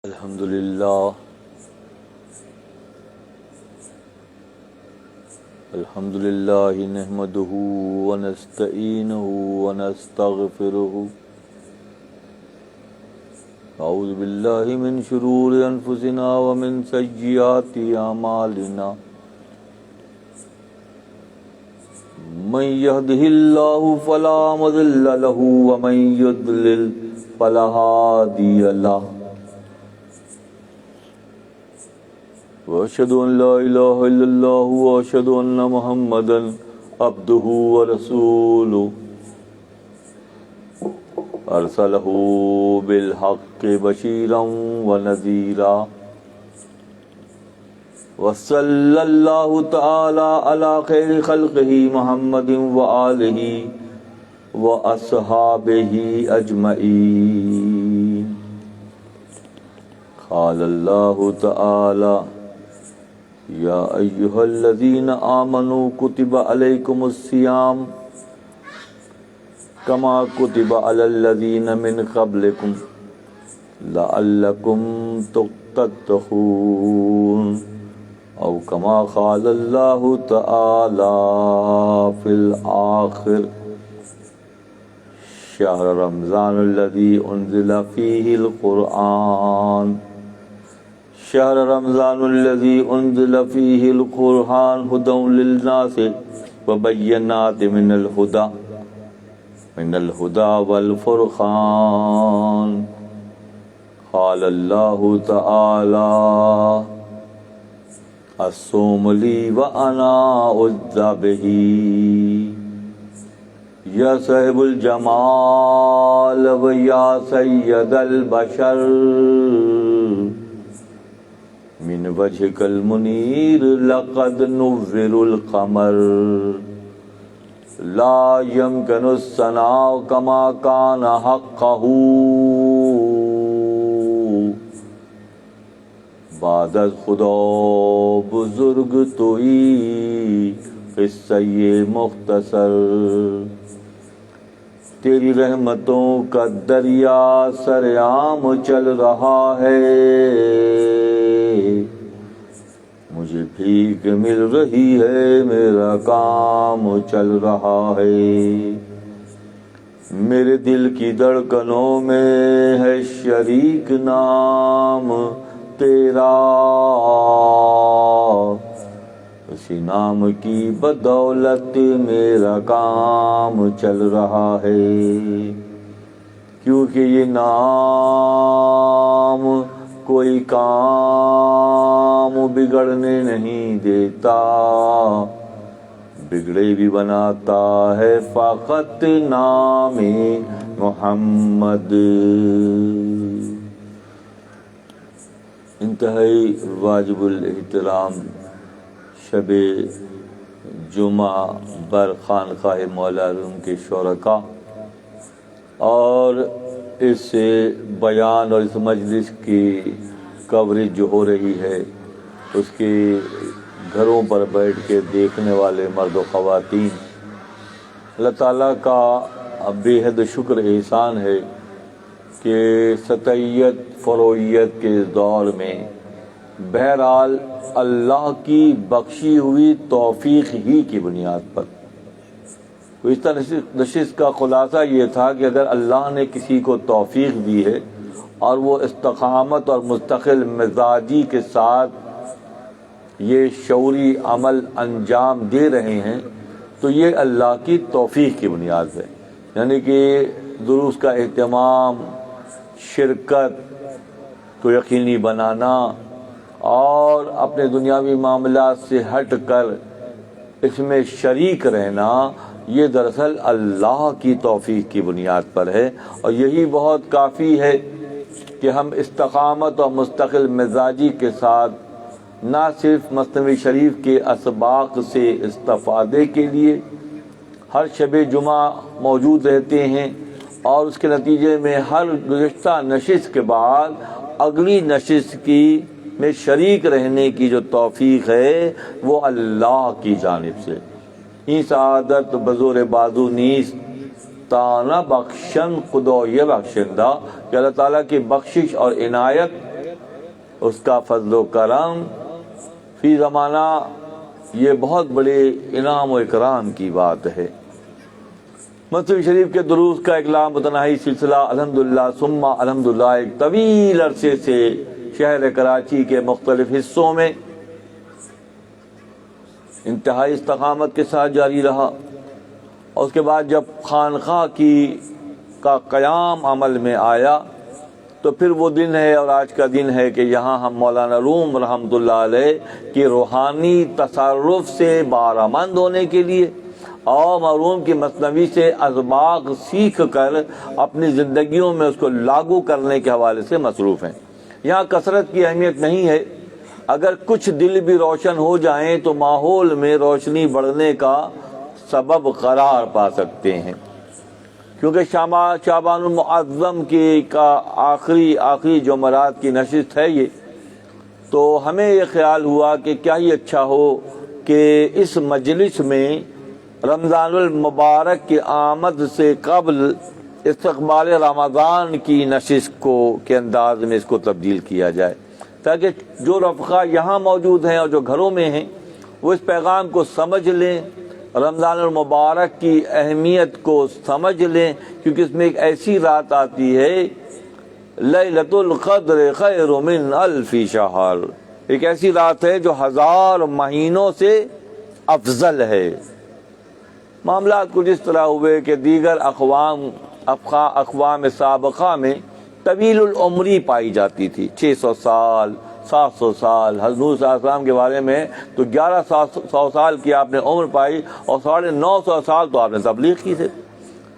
الحمد لله نحمده ونستعينه ونستغفره أعوذ بالله من شرور أنفسنا ومن سيئات أعمالنا من يهده الله فلا مضل له ومن يضلل فلا هادي له وأشهد أن لا إله إلا الله وأشهد أن محمدا عبده ورسوله أرسله بالحق بشيرا ونذيرا وصلى الله تعالى على خير خلقه محمد وآله وأصحابه أجمعين. قال الله تعالى: يا أيها الذين آمنوا كتب عليكم الصيام كما كتب على الذين من قبلكم لعلكم تتقون أو كما قال الله تعالى في الآخر: شهر رمضان الذي أنزل فيه القرآن شهر رمضان الذي أنزل فيه القرآن هدى للناس وبينات من الهدى والفرقان. قال الله تعالى: الصوم لي وأنا أجزى به يا صاحب الجمال ويا سيد البشر من وجهك المنير لقد نور القمر لا يمكن الثناء كما كان حقه بعد از خدا بزرگ توئی قصہ مختصر. تیری رحمتوں کا دریا سرعام چل رہا ہے، مجھے بھیک مل رہی ہے، میرا کام چل رہا ہے. میرے دل کی دھڑکنوں میں ہے شریک نام تیرا، اسی نام کی بدولت میرا کام چل رہا ہے. کیونکہ یہ نام کوئی کام بگڑنے نہیں دیتا، بگڑے بھی بناتا ہے فقط نام محمد. انتہائی واجب الاحترام شب جمعہ بر خانقاہ مولا روم کے شرکاء اور اس بیان اور اس مجلس کی کوریج جو ہو رہی ہے اس کے گھروں پر بیٹھ کے دیکھنے والے مرد و خواتین، اللہ تعالیٰ کا بے حد شکر احسان ہے کہ ستعیت فروعیت کے اس دور میں بہرحال اللہ کی بخشی ہوئی توفیق ہی کی بنیاد پر اس نشست کا خلاصہ یہ تھا کہ اگر اللہ نے کسی کو توفیق دی ہے اور وہ استقامت اور مستقل مزاجی کے ساتھ یہ شعوری عمل انجام دے رہے ہیں تو یہ اللہ کی توفیق کی بنیاد ہے. یعنی کہ دروس کا اہتمام، شرکت کو یقینی بنانا اور اپنے دنیاوی معاملات سے ہٹ کر اس میں شریک رہنا، یہ دراصل اللہ کی توفیق کی بنیاد پر ہے. اور یہی بہت کافی ہے کہ ہم استقامت اور مستقل مزاجی کے ساتھ نہ صرف مثنوی شریف کے اسباق سے استفادے کے لیے ہر شب جمعہ موجود رہتے ہیں اور اس کے نتیجے میں ہر گزشتہ نشست کے بعد اگلی نشست کی میں شریک رہنے کی جو توفیق ہے وہ اللہ کی جانب سے. این سعادت بزور بازو نیست تانا بخشن خدای بخشندہ کہ اللہ تعالیٰ کی بخشش اور عنایت اس کا فضل و کرم فی زمانہ یہ بہت بڑے انعام و اکرام کی بات ہے۔ مسجد شریف کے دروس کا ایک لامتناہی سلسلہ الحمدللہ ثم الحمدللہ ایک طویل عرصے سے شہر کراچی کے مختلف حصوں میں انتہائی استقامت کے ساتھ جاری رہا، اور اس کے بعد جب خانقاہ کا قیام عمل میں آیا تو پھر وہ دن ہے اور آج کا دن ہے کہ یہاں ہم مولانا روم رحمۃ اللہ علیہ کی روحانی تصرف سے بارآمد ہونے کے لیے اور مرحوم کی مثنوی سے اسباق سیکھ کر اپنی زندگیوں میں اس کو لاگو کرنے کے حوالے سے مصروف ہیں۔ یہاں کثرت کی اہمیت نہیں ہے، اگر کچھ دل بھی روشن ہو جائیں تو ماحول میں روشنی بڑھنے کا سبب قرار پا سکتے ہیں، کیونکہ شعبان المعظم کا آخری جمعرات کی نشست ہے یہ، تو ہمیں یہ خیال ہوا کہ کیا ہی اچھا ہو کہ اس مجلس میں رمضان المبارک کی آمد سے قبل استقبال رمضان کی نشست کے انداز میں اس کو تبدیل کیا جائے، تاکہ جو رفقا یہاں موجود ہیں اور جو گھروں میں ہیں وہ اس پیغام کو سمجھ لیں، رمضان المبارک کی اہمیت کو سمجھ لیں، کیونکہ اس میں ایک ایسی رات آتی ہے لیلۃ القدر خیر من الف شہر، ایک ایسی رات ہے جو 1000 مہینوں سے افضل ہے۔ معاملات کچھ اس طرح ہوئے کہ دیگر اقوام سابقہ میں طویل العمری پائی جاتی تھی، 600 سال 700 سال، حضور صلی اللہ علیہ وسلم کے بارے میں تو 1100 سال کی آپ نے عمر پائی اور 950 سال تو آپ نے تبلیغ کی تھی،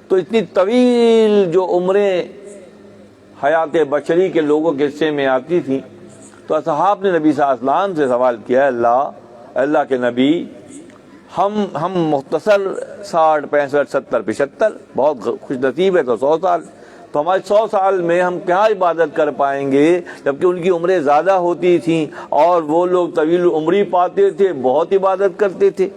تو اتنی طویل جو عمریں حیات بشری کے لوگوں کے حصے میں آتی تھیں، تو اصحاب نے نبی صلی اللہ علیہ وسلم سے سوال کیا، اللہ کے نبی، ہم مختصر 60 65 70 75 بہت خوش نصیب ہے تو 100 سال، تو ہمارے 100 سال میں ہم کیا عبادت کر پائیں گے، جبکہ ان کی عمریں زیادہ ہوتی تھیں اور وہ لوگ طویل عمری پاتے تھے، بہت عبادت کرتے تھے،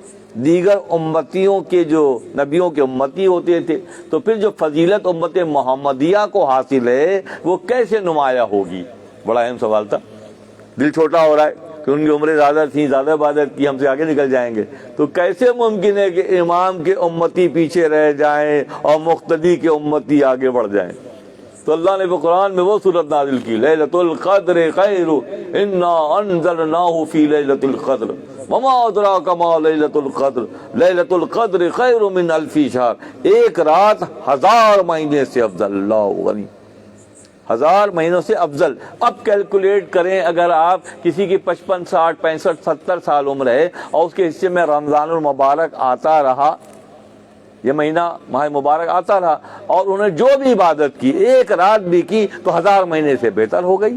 دیگر امتیوں کے جو نبیوں کے امتی ہوتے تھے، تو پھر جو فضیلت امت محمدیہ کو حاصل ہے وہ کیسے نمایاں ہوگی؟ بڑا اہم سوال تھا۔ دل چھوٹا ہو رہا ہے کہ ان کی عمریں زیادہ تھیں، زیادہ عبادت کی، ہم سے آگے نکل جائیں گے، تو کیسے ممکن ہے کہ امام کے امتی پیچھے رہ جائیں اور مقتدی کے امتی آگے بڑھ جائیں؟ تو اللہ نے قرآن میں وہ صورت نازل کی، لیلۃ القدر خیر انا انزلناہ فی لیلۃ القدر وما ادراک ما لیلۃ القدر لیلۃ القدر خیر من الف شہر، ایک رات 1000 مہینے سے افضل، اللہ غنی، 1000 مہینوں سے افضل۔ اب کیلکولیٹ کریں، اگر آپ کسی کی 55 60 65 70 سال عمر ہے اور اس کے حصے میں رمضان المبارک آتا رہا، یہ مہینہ ماہ مبارک آتا رہا، اور انہوں نے جو بھی عبادت کی ایک رات بھی کی تو 1000 مہینے سے بہتر ہو گئی۔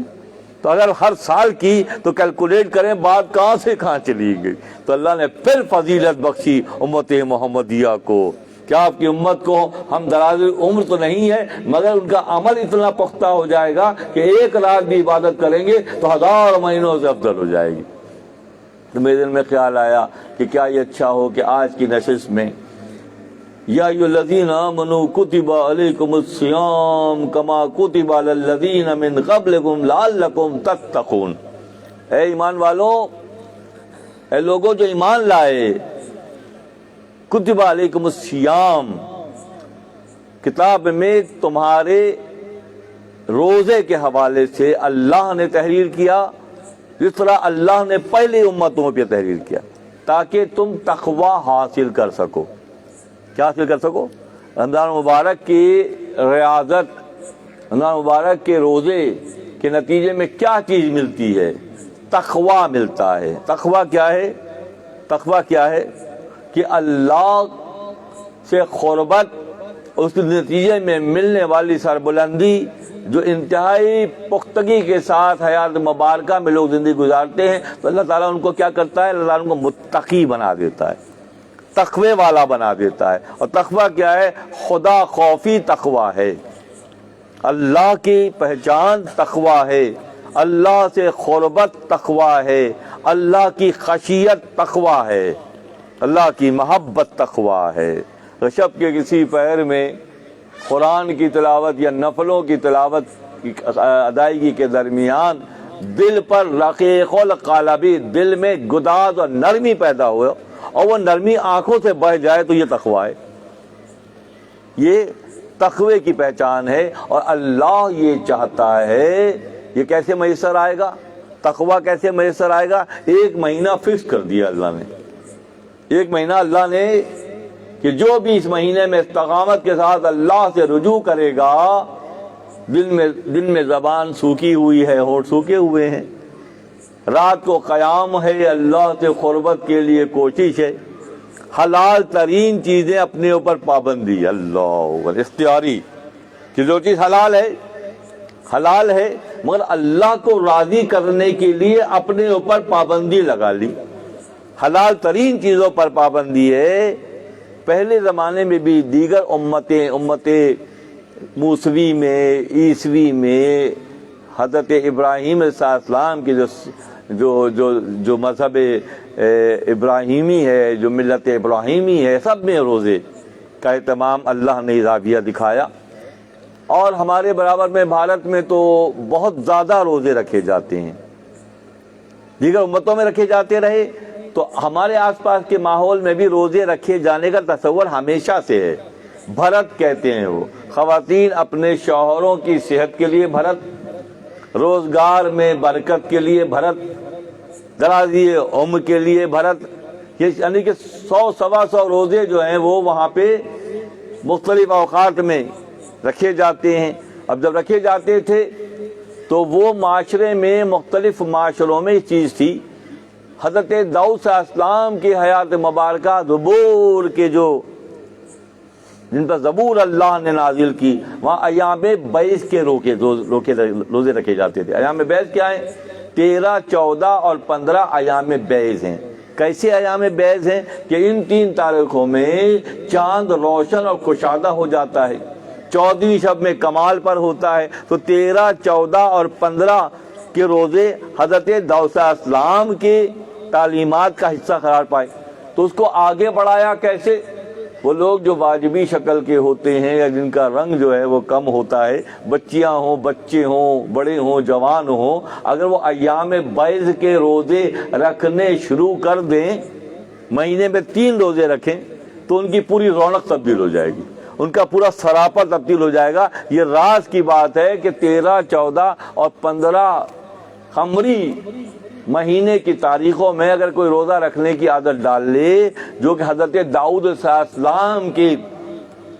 تو اگر ہر سال کی تو کیلکولیٹ کریں بات کہاں سے کہاں چلی گئی۔ تو اللہ نے پھر فضیلت بخشی امت محمدیہ کو، کیا آپ کی امت کو ہم دراز عمر تو نہیں ہے مگر ان کا عمل اتنا پختہ ہو جائے گا کہ ایک رات بھی عبادت کریں گے تو 1000 مہینوں سے افضل ہو جائے گی۔ تو میرے دل میں خیال آیا کہ کیا یہ اچھا ہو کہ آج کی نشست میں یا ایھا الذین آمنوا کتب علیکم الصیام کما کتب علی الذین من قبلکم لعلکم تتقون، اے ایمان والوں، اے لوگوں جو ایمان لائے، کتب علیکم الصیام، کتاب میں تمہارے روزے کے حوالے سے اللہ نے تحریر کیا، جس طرح اللہ نے پہلی امتوں پہ تحریر کیا، تاکہ تم تقوی حاصل کر سکو۔ کیا حاصل کر سکو؟ رمضان مبارک کی ریاضت، رمضان مبارک کے روزے کے نتیجے میں کیا چیز ملتی ہے؟ تقوی ملتا ہے۔ تقوی کیا ہے؟ تقوی کیا ہے؟ کہ اللہ سے قربت، اس کے نتیجے میں ملنے والی سربلندی، جو انتہائی پختگی کے ساتھ حیات مبارکہ میں لوگ زندگی گزارتے ہیں، تو اللہ تعالیٰ ان کو کیا کرتا ہے؟ اللہ تعالیٰ ان کو متقی بنا دیتا ہے، تقوی والا بنا دیتا ہے۔ اور تقوی کیا ہے؟ خدا خوفی تقوی ہے، اللہ کی پہچان تقوی ہے، اللہ سے قربت تقوی ہے، اللہ کی خشیت تقوی ہے، اللہ کی محبت تقوی ہے۔ شب کے کسی پہر میں قرآن کی تلاوت یا نفلوں کی تلاوت کی ادائیگی کے درمیان دل پر رقیق القلبی، دل میں گداز اور نرمی پیدا ہو اور وہ نرمی آنکھوں سے بہہ جائے تو یہ تقویٰ ہے، یہ تقوی کی پہچان ہے۔ اور اللہ یہ چاہتا ہے، یہ کیسے میسر آئے گا؟ تقویٰ کیسے میسر آئے گا؟ ایک مہینہ فکس کر دیا اللہ نے، ایک مہینہ اللہ نے کہ جو بھی اس مہینے میں استقامت کے ساتھ اللہ سے رجوع کرے گا، دل میں زبان سوکھی ہوئی ہے، ہونٹ سوکھے ہوئے ہیں، رات کو قیام ہے، اللہ سے قربت کے لیے کوشش ہے، حلال ترین چیزیں اپنے اوپر پابندی، اللہ اختیاری کہ جو چیز حلال ہے مگر اللہ کو راضی کرنے کے لیے اپنے اوپر پابندی لگا لی، حلال ترین چیزوں پر پابندی ہے۔ پہلے زمانے میں بھی دیگر امتیں موسوی میں، عیسوی میں حضرت ابراہیم علیہ السلام کی جو مذہب ابراہیمی ہے، جو ملت ابراہیمی ہے، سب میں روزے کا اہتمام اللہ نے اضافیہ دکھایا۔ اور ہمارے برابر میں بھارت میں تو بہت زیادہ روزے رکھے جاتے ہیں، دیگر امتوں میں رکھے جاتے رہے تو ہمارے آس پاس کے ماحول میں بھی روزے رکھے جانے کا تصور ہمیشہ سے ہے۔ بھرت کہتے ہیں وہ، خواتین اپنے شوہروں کی صحت کے لیے بھرت، روزگار میں برکت کے لیے بھرت، درازی عمر کے لیے بھرت، یعنی کہ 100-125 روزے جو ہیں وہ وہاں پہ مختلف اوقات میں رکھے جاتے ہیں۔ اب جب رکھے جاتے تھے تو وہ معاشرے میں، مختلف معاشروں میں یہ چیز تھی۔ حضرت داؤد علیہ السلام کی حیات مبارکہ زبور کے جن پر زبور اللہ نے نازل کی، وہاں ایام بیس کے روزے رکھے جاتے تھے۔ ایام بیس کیا ہیں؟ 13، 14 اور 15 ایام بیس ہیں۔ کیسے ایام بیس ہیں کہ ان 3 تاریخوں میں چاند روشن اور کشادہ ہو جاتا ہے، 14ویں شب میں کمال پر ہوتا ہے، تو 13، 14 اور 15 کے روزے حضرت داؤد علیہ السلام کی تعلیمات کا حصہ قرار پائے۔ تو اس کو آگے بڑھایا کیسے؟ وہ لوگ جو واجبی شکل کے ہوتے ہیں یا جن کا رنگ جو ہے وہ کم ہوتا ہے، بچیاں ہوں، بچے ہوں، بڑے ہوں، جوان ہوں، اگر وہ ایام بیض کے روزے رکھنے شروع کر دیں، مہینے میں 3 روزے رکھیں تو ان کی پوری رونق تبدیل ہو جائے گی، ان کا پورا سراپا تبدیل ہو جائے گا۔ یہ راز کی بات ہے کہ 13، 14 اور 15 قمری مہینے کی تاریخوں میں اگر کوئی روزہ رکھنے کی عادت ڈال لے، جو کہ حضرت داؤد علیہ السلام کی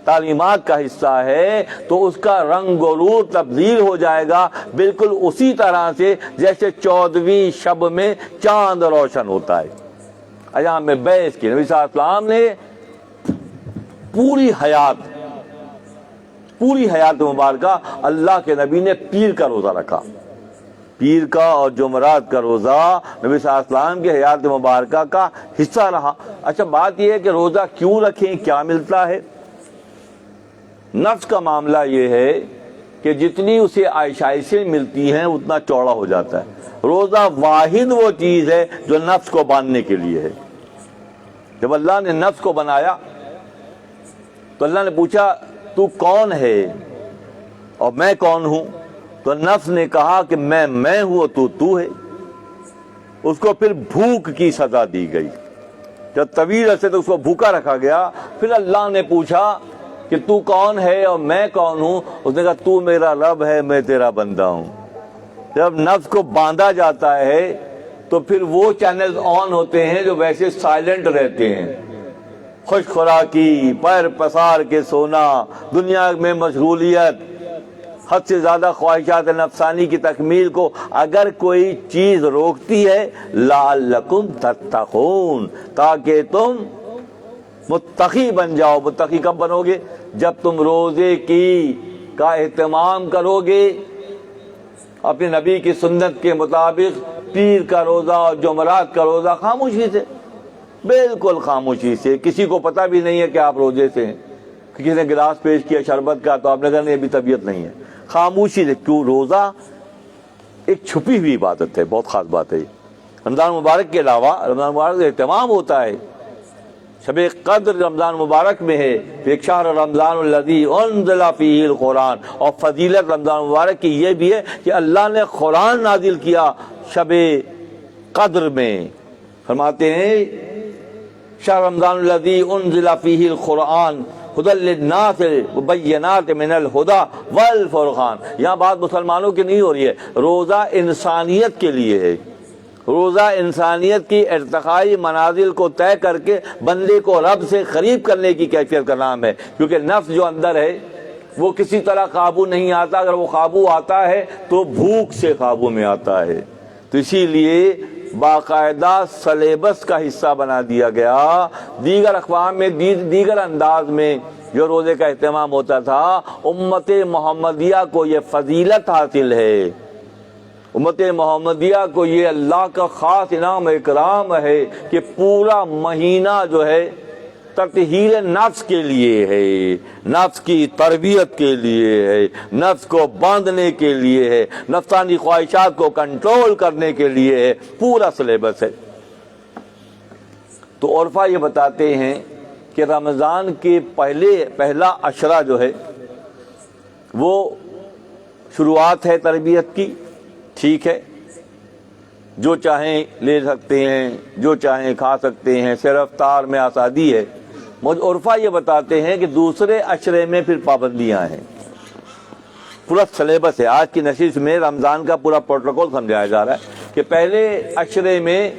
تعلیمات کا حصہ ہے، تو اس کا رنگ و روح تبدیل ہو جائے گا، بالکل اسی طرح سے جیسے 14ویں شب میں چاند روشن ہوتا ہے۔ ایام بیس کے نبی صلی اللہ علیہ وسلم نے پوری حیات مبارکہ اللہ کے نبی نے پیر کا روزہ رکھا، پیر کا اور جمعرات کا روزہ نبی صلی اللہ علیہ وسلم کی حیات مبارکہ کا حصہ رہا۔ اچھا، بات یہ ہے کہ روزہ کیوں رکھیں، کیا ملتا ہے؟ نفس کا معاملہ یہ ہے کہ جتنی اسے عائشائشیں ملتی ہیں اتنا چوڑا ہو جاتا ہے۔ روزہ واحد وہ چیز ہے جو نفس کو باندھنے کے لیے ہے۔ جب اللہ نے نفس کو بنایا تو اللہ نے پوچھا تو کون ہے اور میں کون ہوں؟ تو نفس نے کہا کہ میں ہوں اور تو ہے۔ اس کو پھر بھوک کی سزا دی گئی، جب طویل عرصے تک اس کو بھوکا رکھا گیا۔ پھر اللہ نے پوچھا کہ تو کون ہے اور میں کون ہوں؟ اس نے کہا تو میرا رب ہے، میں تیرا بندہ ہوں۔ جب نفس کو باندھا جاتا ہے تو پھر وہ چینلز آن ہوتے ہیں جو ویسے سائلنٹ رہتے ہیں، خوش خوراکی، پیر پسار کے سونا، دنیا میں مشغولیت، حد سے زیادہ خواہشات نفسانی کی تکمیل کو اگر کوئی چیز روکتی ہے، لعلکم تتقون، تاکہ تم متقی بن جاؤ۔ متقی کب بنو گے؟ جب تم روزے کا اہتمام کرو گے اپنے نبی کی سنت کے مطابق، پیر کا روزہ اور جمعرات کا روزہ خاموشی سے، بالکل خاموشی سے، کسی کو پتہ بھی نہیں ہے کہ آپ روزے سے ہیں۔ کسی نے گلاس پیش کیا شربت کا تو آپ نے کہا نہیں ابھی طبیعت نہیں ہے، خاموشی سے۔ کیوں؟ روزہ ایک چھپی ہوئی عبادت ہے، بہت خاص بات ہے۔ رمضان مبارک کے علاوہ رمضان مبارک سے اہتمام ہوتا ہے شب قدر رمضان مبارک میں ہے، ایک شہر رمضان الذی انزل فیہ القرآن، اور فضیلت رمضان مبارک کی یہ بھی ہے کہ اللہ نے قرآن نازل کیا شب قدر میں۔ فرماتے ہیں شہر رمضان الذی انزل فیہ القرآن ہدی للناس وبینات من الہدی والفرقان۔ یہاں بات مسلمانوں کی نہیں ہو رہی ہے، روزہ انسانیت کے لیے ہے۔ روزہ انسانیت کی ارتقائی منازل کو طے کر کے بندے کو رب سے قریب کرنے کی کیفیت کا نام ہے، کیونکہ نفس جو اندر ہے وہ کسی طرح قابو نہیں آتا، اگر وہ قابو آتا ہے تو بھوک سے قابو میں آتا ہے۔ تو اسی لیے باقاعدہ سلیبس کا حصہ بنا دیا گیا۔ دیگر اقوام میں دیگر انداز میں جو روزے کا اہتمام ہوتا تھا، امت محمدیہ کو یہ فضیلت حاصل ہے، امت محمدیہ کو یہ اللہ کا خاص انعام اکرام ہے کہ پورا مہینہ جو ہے تطہیر نفس کے لیے ہے، نفس کی تربیت کے لیے ہے، نفس کو باندھنے کے لیے ہے، نفسانی خواہشات کو کنٹرول کرنے کے لیے ہے، پورا سلیبس ہے۔ تو عرفا یہ بتاتے ہیں کہ رمضان کے پہلا عشرہ جو ہے وہ شروعات ہے تربیت کی، ٹھیک ہے، جو چاہیں لے سکتے ہیں، جو چاہیں کھا سکتے ہیں، صرف افطار میں آزادی ہے۔ عرفا یہ بتاتے ہیں کہ دوسرے عشرے میں پھر پابندیاں ہیں، پورا سلیبس ہے۔ آج کی نشست میں رمضان کا پورا پروٹوکول سمجھایا جا رہا ہے کہ پہلے عشرے میں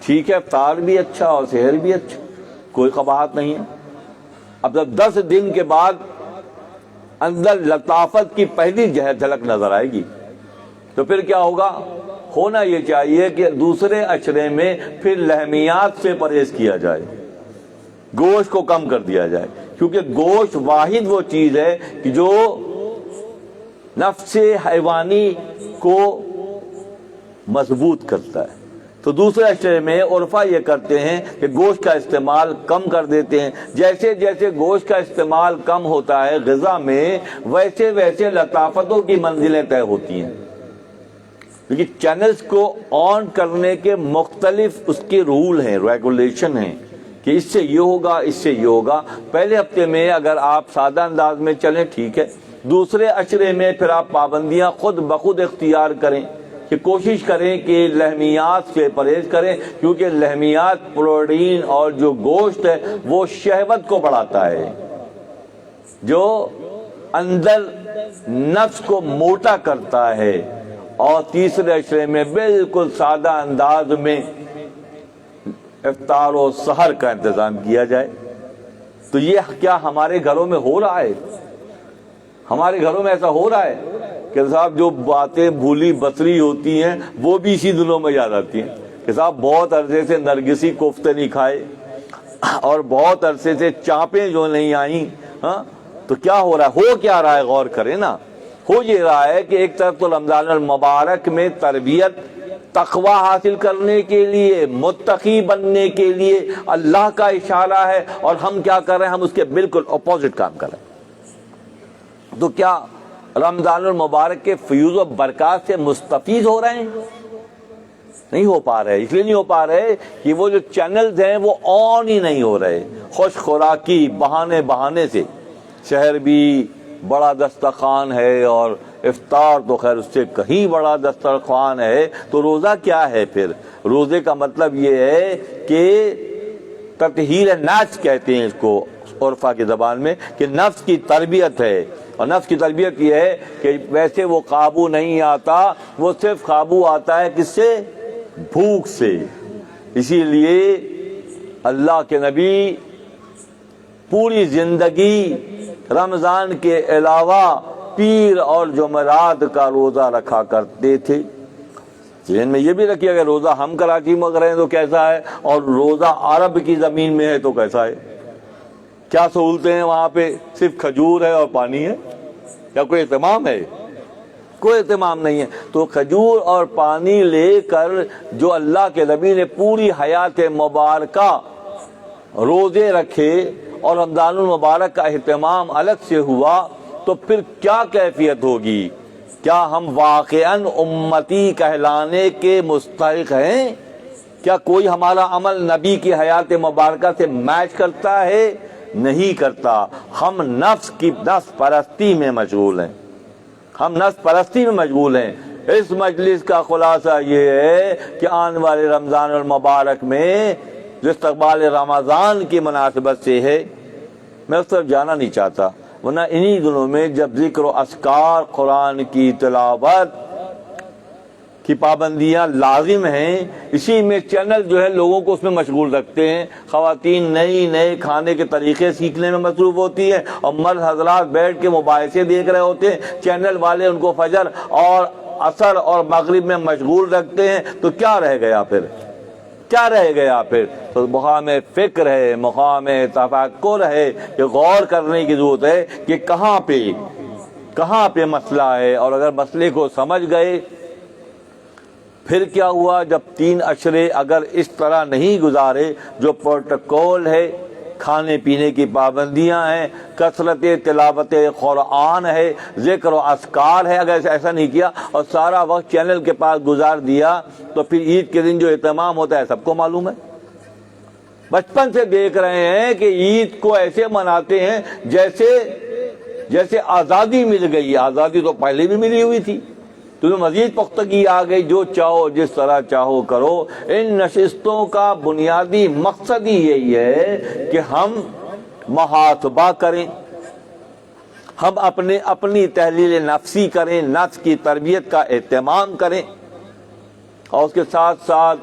ٹھیک ہے افطار بھی اچھا اور سحر بھی اچھا، کوئی قباحت نہیں ہے۔ اب جب 10 دن کے بعد اندر لطافت کی پہلی جھلک نظر آئے گی تو پھر کیا ہوگا؟ ہونا یہ چاہیے کہ دوسرے عشرے میں پھر لحمیات سے پرہیز کیا جائے، گوشت کو کم کر دیا جائے، کیونکہ گوشت واحد وہ چیز ہے کہ جو نفس حیوانی کو مضبوط کرتا ہے۔ تو دوسرے عشرے میں عرفا یہ کرتے ہیں کہ گوشت کا استعمال کم کر دیتے ہیں۔ جیسے جیسے گوشت کا استعمال کم ہوتا ہے غذا میں، ویسے ویسے لطافتوں کی منزلیں طے ہوتی ہیں۔ لیکن چینلز کو آن کرنے کے مختلف اس کے رول ہیں، ریگولیشن ہیں کہ اس سے یہ ہوگا، اس سے یہ ہوگا۔ پہلے ہفتے میں اگر آپ سادہ انداز میں چلیں ٹھیک ہے، دوسرے عشرے میں پھر آپ پابندیاں خود بخود اختیار کریں کہ کوشش کریں کہ لحمیات سے پرہیز کریں، کیونکہ لحمیات پروٹین اور جو گوشت ہے وہ شہوت کو بڑھاتا ہے، جو اندر نفس کو موٹا کرتا ہے۔ اور تیسرے عشرے میں بالکل سادہ انداز میں افطار و سحر کا انتظام کیا جائے۔ تو یہ کیا ہمارے گھروں میں ہو رہا ہے؟ ہمارے گھروں میں ایسا ہو رہا ہے کہ صاحب جو باتیں بھولی بسری ہوتی ہیں وہ بھی اسی دنوں میں یاد آتی ہیں کہ صاحب بہت عرصے سے نرگسی کوفتے نہیں کھائے اور بہت عرصے سے چانپیں جو نہیں آئیں۔ ہاں تو کیا ہو رہا ہے؟ ہو کیا رہا ہے؟ غور کریں نا۔ ہو یہ رہا ہے کہ ایک طرف تو رمضان المبارک میں تربیت تقوی حاصل کرنے کے لیے، متقی بننے کے لیے اللہ کا اشارہ ہے، اور ہم کیا کر رہے ہیں؟ ہم اس کے بالکل اپوزٹ کام کر رہے ہیں۔ تو کیا رمضان المبارک کے فیوز و برکات سے مستفید ہو رہے ہیں؟ نہیں ہو پا رہے۔ اس لیے نہیں ہو پا رہے کہ وہ جو چینلز ہیں وہ آن ہی نہیں ہو رہے۔ خوش خوراکی بہانے سے، شہر بھی بڑا دسترخوان ہے اور افطار تو خیر اس سے کہیں بڑا دسترخوان ہے، تو روزہ کیا ہے پھر؟ روزے کا مطلب یہ ہے کہ تطہیر نفس کہتے ہیں اس کو عرفا کی زبان میں، کہ نفس کی تربیت ہے۔ اور نفس کی تربیت یہ ہے کہ ویسے وہ قابو نہیں آتا، وہ صرف قابو آتا ہے کس سے؟ بھوک سے۔ اسی لیے اللہ کے نبی پوری زندگی رمضان کے علاوہ پیر اور جمعرات کا روزہ رکھا کرتے تھے۔ ذہن میں یہ بھی رکھیے کہ روزہ ہم کراچی میں رہے ہیں تو کیسا ہے، اور روزہ عرب کی زمین میں ہے تو کیسا ہے؟ کیا سہولتیں ہیں وہاں پہ؟ صرف کھجور ہے اور پانی ہے، یا کوئی اہتمام ہے؟ کوئی اہتمام نہیں ہے۔ تو کھجور اور پانی لے کر جو اللہ کے نبی نے پوری حیات مبارکہ روزے رکھے اور رمضان المبارک کا اہتمام الگ سے ہوا، تو پھر کیا کیفیت ہوگی؟ کیا ہم واقعاً امتی کہلانے کے مستحق ہیں کیا کوئی ہمارا عمل نبی کی حیات مبارکہ سے میچ کرتا ہے؟ نہیں کرتا۔ ہم نفس پرستی میں مشغول ہیں، ہم نفس پرستی میں مشغول ہیں۔ اس مجلس کا خلاصہ یہ ہے کہ آنے والے رمضان المبارک میں جو استقبال رمضان کی مناسبت سے ہے، میں اس طرف جانا نہیں چاہتا، ورنہ انہی دنوں میں جب ذکر و اذکار، قرآن کی تلاوت کی پابندیاں لازم ہیں، اسی میں چینل جو ہے لوگوں کو اس میں مشغول رکھتے ہیں۔ خواتین نئے کھانے کے طریقے سیکھنے میں مصروف ہوتی ہے اور مرد حضرات بیٹھ کے مباحثے دیکھ رہے ہوتے ہیں، چینل والے ان کو فجر اور عصر اور مغرب میں مشغول رکھتے ہیں، تو کیا رہ گیا پھر؟ کیا رہ گیا پھر؟ تو مقام فکر ہے، مقام تفکر ہے کہ غور کرنے کی ضرورت ہے کہ کہاں پہ مسئلہ ہے، اور اگر مسئلے کو سمجھ گئے پھر کیا ہوا جب 3 عشرے اگر اس طرح نہیں گزارے، جو پروٹوکول ہے، کھانے پینے کی پابندیاں ہیں، کثرت تلاوت قرآن ہے، ذکر و اذکار ہے، اگر ایسا نہیں کیا اور سارا وقت چینل کے پاس گزار دیا، تو پھر عید کے دن جو اہتمام ہوتا ہے سب کو معلوم ہے۔ بچپن سے دیکھ رہے ہیں کہ عید کو ایسے مناتے ہیں جیسے آزادی مل گئی۔ آزادی تو پہلے بھی ملی ہوئی تھی، تمہیں مزید پختگی آ گئی، جو چاہو جس طرح چاہو کرو۔ ان نشستوں کا بنیادی مقصد ہی یہی ہے کہ ہم محاسبہ کریں، ہم اپنی تحلیل نفسی کریں، نفس کی تربیت کا اہتمام کریں، اور اس کے ساتھ ساتھ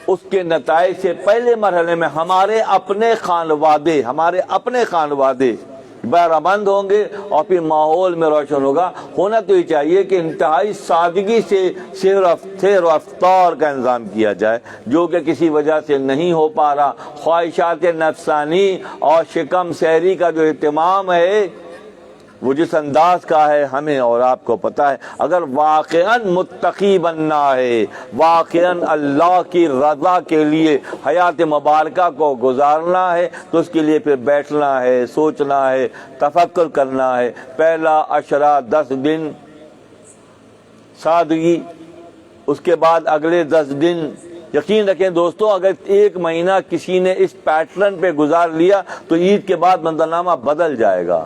اس کے نتائج سے پہلے مرحلے میں ہمارے اپنے خانوادے بہرمند ہوں گے، اور پھر ماحول میں روشن ہوگا۔ ہونا تو یہ چاہیے کہ انتہائی سادگی سے سیر و رفتار کا انتظام کیا جائے، جو کہ کسی وجہ سے نہیں ہو پا رہا۔ خواہشات نفسانی اور شکم سیری کا جو اہتمام ہے وہ جس انداز کا ہے ہمیں اور آپ کو پتا ہے۔ اگر واقعاً متقی بننا ہے، واقعاً اللہ کی رضا کے لیے حیات مبارکہ کو گزارنا ہے، تو اس کے لیے پھر بیٹھنا ہے، سوچنا ہے، تفکر کرنا ہے۔ پہلا عشرہ 10 دن سادگی، اس کے بعد اگلے 10 دن یقین رکھیں دوستوں، اگر 1 مہینہ کسی نے اس پیٹرن پہ گزار لیا تو عید کے بعد منظرنامہ بدل جائے گا،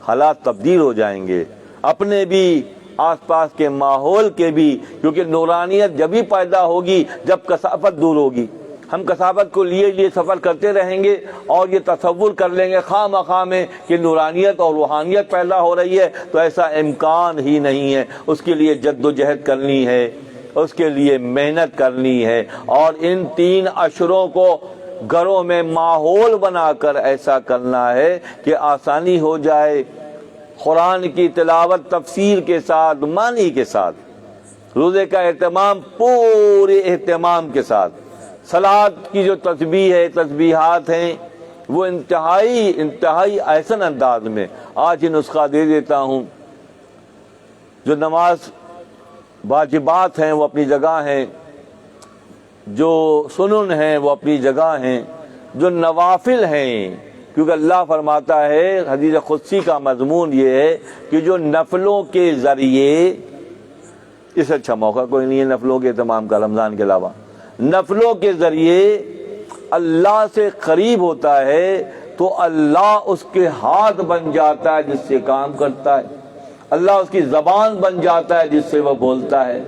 حالات تبدیل ہو جائیں گے، اپنے بھی آس پاس کے ماحول کے بھی، کیونکہ نورانیت جبھی پیدا ہوگی جب کثافت دور ہوگی۔ ہم کثافت کو لیے سفر کرتے رہیں گے اور یہ تصور کر لیں گے خواہ مخواہ میں کہ نورانیت اور روحانیت پیدا ہو رہی ہے، تو ایسا امکان ہی نہیں ہے۔ اس کے لیے جد و جہد کرنی ہے، اس کے لیے محنت کرنی ہے، اور ان 3 عشروں کو گھروں میں ماحول بنا کر ایسا کرنا ہے کہ آسانی ہو جائے۔ قرآن کی تلاوت تفسیر کے ساتھ، معنی کے ساتھ، روزے کا اہتمام پورے اہتمام کے ساتھ، صلاۃ کی جو تسبیح ہے، تسبیحات ہیں، وہ انتہائی احسن انداز میں۔ آج ہی نسخہ دے دیتا ہوں۔ جو نماز واجبات ہیں وہ اپنی جگہ ہیں، جو سنن ہیں وہ اپنی جگہ ہیں، جو نوافل ہیں، کیونکہ اللہ فرماتا ہے، حدیث قدسی کا مضمون یہ ہے کہ جو نفلوں کے ذریعے، اس سے اچھا موقع کوئی نہیں ہے نفلوں کے اہتمام کا رمضان کے علاوہ، نفلوں کے ذریعے اللہ سے قریب ہوتا ہے، تو اللہ اس کے ہاتھ بن جاتا ہے جس سے کام کرتا ہے، اللہ اس کی زبان بن جاتا ہے جس سے وہ بولتا ہے،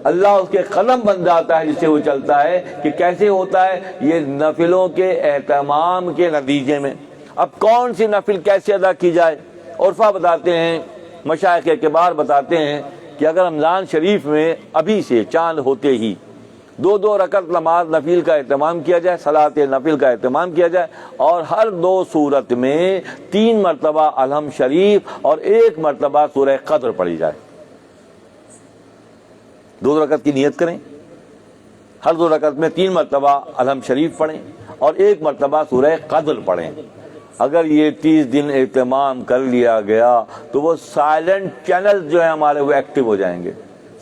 اللہ اس کے قلم بن جاتا ہے جس سے وہ چلتا ہے۔ کہ کیسے ہوتا ہے؟ یہ نفلوں کے اہتمام کے نتیجے میں۔ اب کون سی نفل کیسے ادا کی جائے؟ عرفہ بتاتے ہیں، مشائخ کبار بتاتے ہیں کہ اگر رمضان شریف میں ابھی سے چاند ہوتے ہی 2 رکعت نماز نفل کا اہتمام کیا جائے، صلاۃ نفل کا اہتمام کیا جائے، اور ہر 2 صورت میں 3 مرتبہ الحمد شریف اور 1 مرتبہ سورہ قدر پڑھی جائے۔ 2 رکعت کی نیت کریں، ہر 2 رکعت میں 3 مرتبہ الحمد شریف پڑھیں اور 1 مرتبہ سورہ قدر پڑھیں۔ اگر یہ 30 دن اہتمام کر لیا گیا تو وہ سائلنٹ چینل جو ہیں ہمارے وہ ایکٹیو ہو جائیں گے۔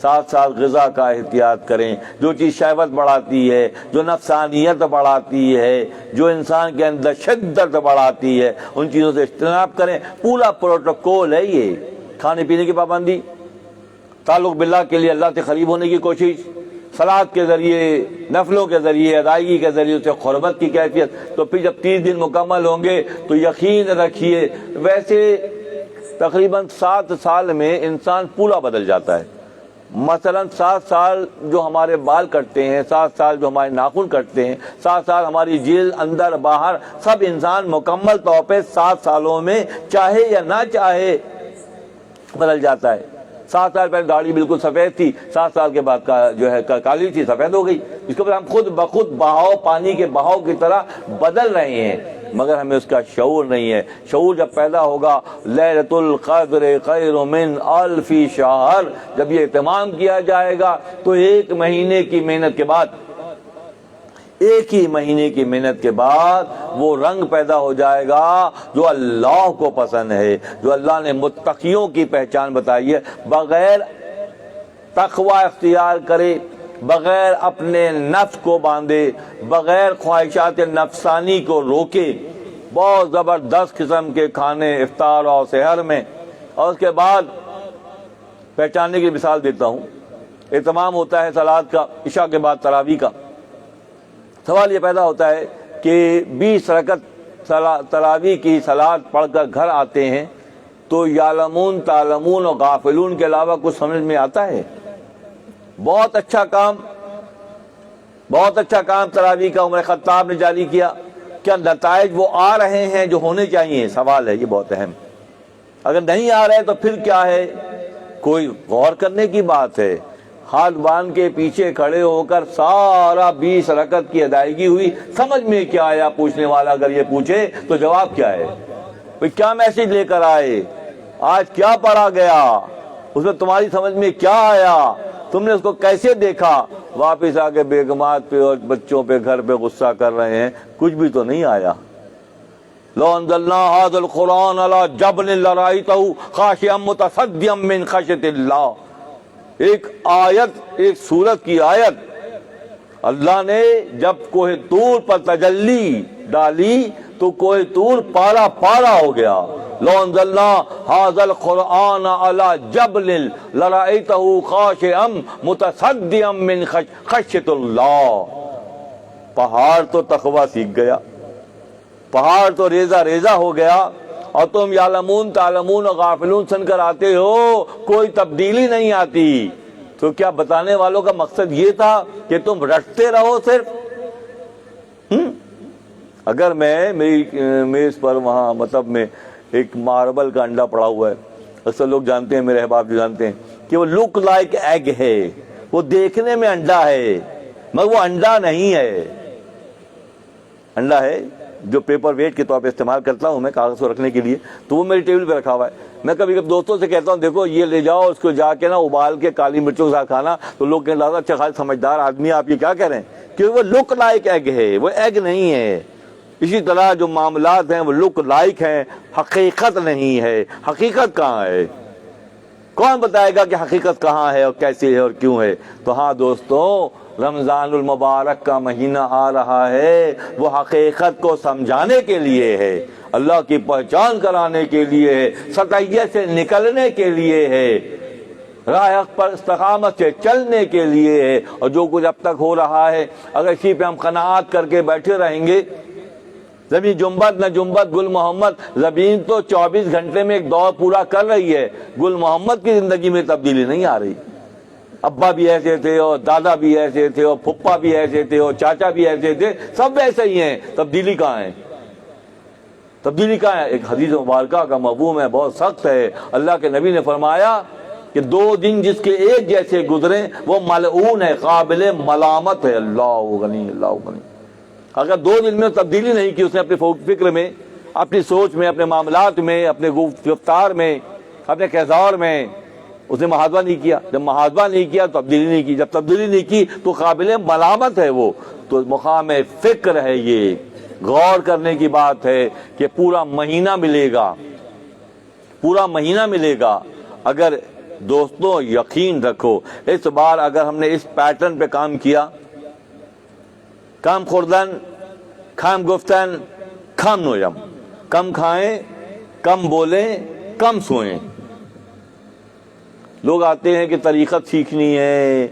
ساتھ ساتھ غذا کا احتیاط کریں، جو چیز شہوت بڑھاتی ہے، جو نفسانیت بڑھاتی ہے، جو انسان کے اندر شدت بڑھاتی ہے، ان چیزوں سے اجتناب کریں۔ پورا پروٹوکول ہے یہ، کھانے پینے کی پابندی، تعلق باللہ کے لیے اللہ سے قریب ہونے کی کوشش، صلات کے ذریعے، نفلوں کے ذریعے، ادائیگی کے ذریعے سے قربت کی کیفیت، تو پھر جب 30 دن مکمل ہوں گے تو یقین رکھیے ویسے تقریباً 7 سال میں انسان پورا بدل جاتا ہے۔ مثلا 7 سال جو ہمارے بال کٹتے ہیں، 7 سال جو ہمارے ناخن کٹتے ہیں، 7 سال ہماری جلد اندر باہر، سب انسان مکمل طور پہ 7 سالوں میں چاہے یا نہ چاہے بدل جاتا ہے۔ 7 سال پہلے داڑھی بالکل سفید تھی، 7 سال کے بعد جو ہے کالی تھی، سفید ہو گئی۔ اس کے بعد ہم خود بخود بہاؤ، پانی کے بہاؤ کی طرح بدل رہے ہیں، مگر ہمیں اس کا شعور نہیں ہے۔ شعور جب پیدا ہوگا، لیلۃ القدر خیر من الف شہر، جب یہ اہتمام کیا جائے گا تو 1 مہینے کی محنت کے بعد، 1 ہی مہینے کی محنت کے بعد وہ رنگ پیدا ہو جائے گا جو اللہ کو پسند ہے، جو اللہ نے متقیوں کی پہچان بتائی ہے۔ بغیر تقوی اختیار کرے، بغیر اپنے نفس کو باندھے، بغیر خواہشات نفسانی کو روکے، بہت زبردست قسم کے کھانے افطار اور سحر میں، اور اس کے بعد پہچاننے کی مثال دیتا ہوں، اہتمام ہوتا ہے صلات کا، عشاء کے بعد تراویح کا۔ سوال یہ پیدا ہوتا ہے کہ 20 رکعت تراویح کی صلات پڑھ کر گھر آتے ہیں تو یعلمون، تعلمون اور غافلون کے علاوہ کچھ سمجھ میں آتا ہے؟ بہت اچھا کام تراویح کا عمر خطاب نے جاری کیا، کیا نتائج وہ آ رہے ہیں جو ہونے چاہیے؟ سوال ہے یہ بہت اہم۔ اگر نہیں آ رہے تو پھر کیا ہے؟ کوئی غور کرنے کی بات ہے۔ ہاتھ باندھ کے پیچھے کھڑے ہو کر سارا 20 رکعت کی ادائیگی ہوئی، سمجھ میں کیا آیا؟ پوچھنے والا اگر یہ پوچھے تو جواب کیا ہے؟ بھئی کیا میسج لے کر آئے؟ آج کیا پڑھا گیا؟ اس میں تمہاری سمجھ میں کیا آیا؟ تم نے اس کو کیسے دیکھا؟ واپس آ کے بیگمات پہ اور بچوں پہ، گھر پہ غصہ کر رہے ہیں، کچھ بھی تو نہیں آیا۔ لو انزلنا هذا القرآن على جبل لرأيته خاشعا متصدعا من خشیۃ اللہ۔ ایک آیت، ایک سورت کی آیت اللہ نے جب کوہ طور پر تجلی ڈالی تو کوہ طور پارا پارا ہو گیا۔ لو انزلنا هذا القرآن على جبل لرأيته خاشعا متصدعا من خشیۃ اللہ۔ پہاڑ تو تقویٰ سیکھ گیا، پہاڑ تو ریزہ ریزہ ہو گیا، اور تم یعلمون، تعلمون اور غافلون سن کر آتے ہو، کوئی تبدیلی نہیں آتی۔ تو کیا بتانے والوں کا مقصد یہ تھا کہ تم رٹتے رہو صرف؟ اگر میں میری میز پر وہاں مطلب میں ایک ماربل کا انڈا پڑا ہوا ہے، اکثر لوگ جانتے ہیں، میرے احباب جو جانتے ہیں کہ وہ لک لائک ایگ ہے، وہ دیکھنے میں انڈا ہے مگر وہ انڈا نہیں ہے۔ انڈا ہے جو پیپر ویٹ کے طور پہ استعمال کرتا ہوں میں کاغذ کو رکھنے کے لیے، تو وہ میری ٹیبل پہ رکھا ہوا ہے۔ میں کبھی کبھی دوستوں سے کہتا ہوں دیکھو یہ لے جاؤ، اس کو جا کے نا ابال کے کالی مرچوں کے ساتھ کھانا، تو لوگ کہنے لگا اچھا خاص سمجھدار آدمی آپ یہ کیا کہہ رہے ہیں، کہ وہ لک لائک ایگ ہے، وہ ایگ نہیں ہے۔ اسی طرح جو معاملات ہیں وہ لک لائک ہیں، حقیقت نہیں ہے۔ حقیقت کہاں ہے؟ کون بتائے گا کہ حقیقت کہاں ہے اور کیسے ہے اور کیوں ہے؟ تو ہاں دوستو، رمضان المبارک کا مہینہ آ رہا ہے، وہ حقیقت کو سمجھانے کے لیے ہے، اللہ کی پہچان کرانے کے لیے ہے، سطحیت سے نکلنے کے لیے ہے، راہ حق پر استقامت سے چلنے کے لیے ہے۔ اور جو کچھ اب تک ہو رہا ہے، اگر اسی پہ ہم قناعت کر کے بیٹھے رہیں گے، زمین جنبت نہ جنبت، گل محمد، زمین تو 24 گھنٹے میں ایک دور پورا کر رہی ہے، گل محمد کی زندگی میں تبدیلی نہیں آ رہی۔ ابا بھی ایسے تھے اور دادا بھی ایسے تھے اور پھپھا بھی ایسے تھے اور چاچا بھی ایسے تھے، سب ایسے ہی ہیں، تبدیلی کہاں ہے؟ تبدیلی کہاں ہے؟ ایک حدیث مبارکہ کا مفہوم ہے، بہت سخت ہے۔ اللہ کے نبی نے فرمایا کہ 2 دن جس کے ایک جیسے گزرے وہ ملعون ہے، قابل ملامت ہے۔ اللہ غنی، اللہ غنی۔ اگر 2 دن میں تبدیلی نہیں کی اس نے، اپنے فکر میں، اپنی سوچ میں، اپنے معاملات میں، اپنے گفتار میں، اپنے کردار میں، اس نے محاسبہ نہیں کیا۔ جب محاسبہ نہیں کیا تو تبدیلی نہیں کی، جب تبدیلی نہیں کی تو قابل ملامت ہے وہ۔ تو مقام فکر ہے، یہ غور کرنے کی بات ہے کہ پورا مہینہ ملے گا، پورا مہینہ ملے گا۔ اگر دوستوں یقین رکھو، اس بار اگر ہم نے اس پیٹرن پہ کام کیا، کم خوردن، کم گفتن، کم نویم، کم کھائیں، کم بولیں، کم سوئیں۔ لوگ آتے ہیں کہ طریقت سیکھنی ہے،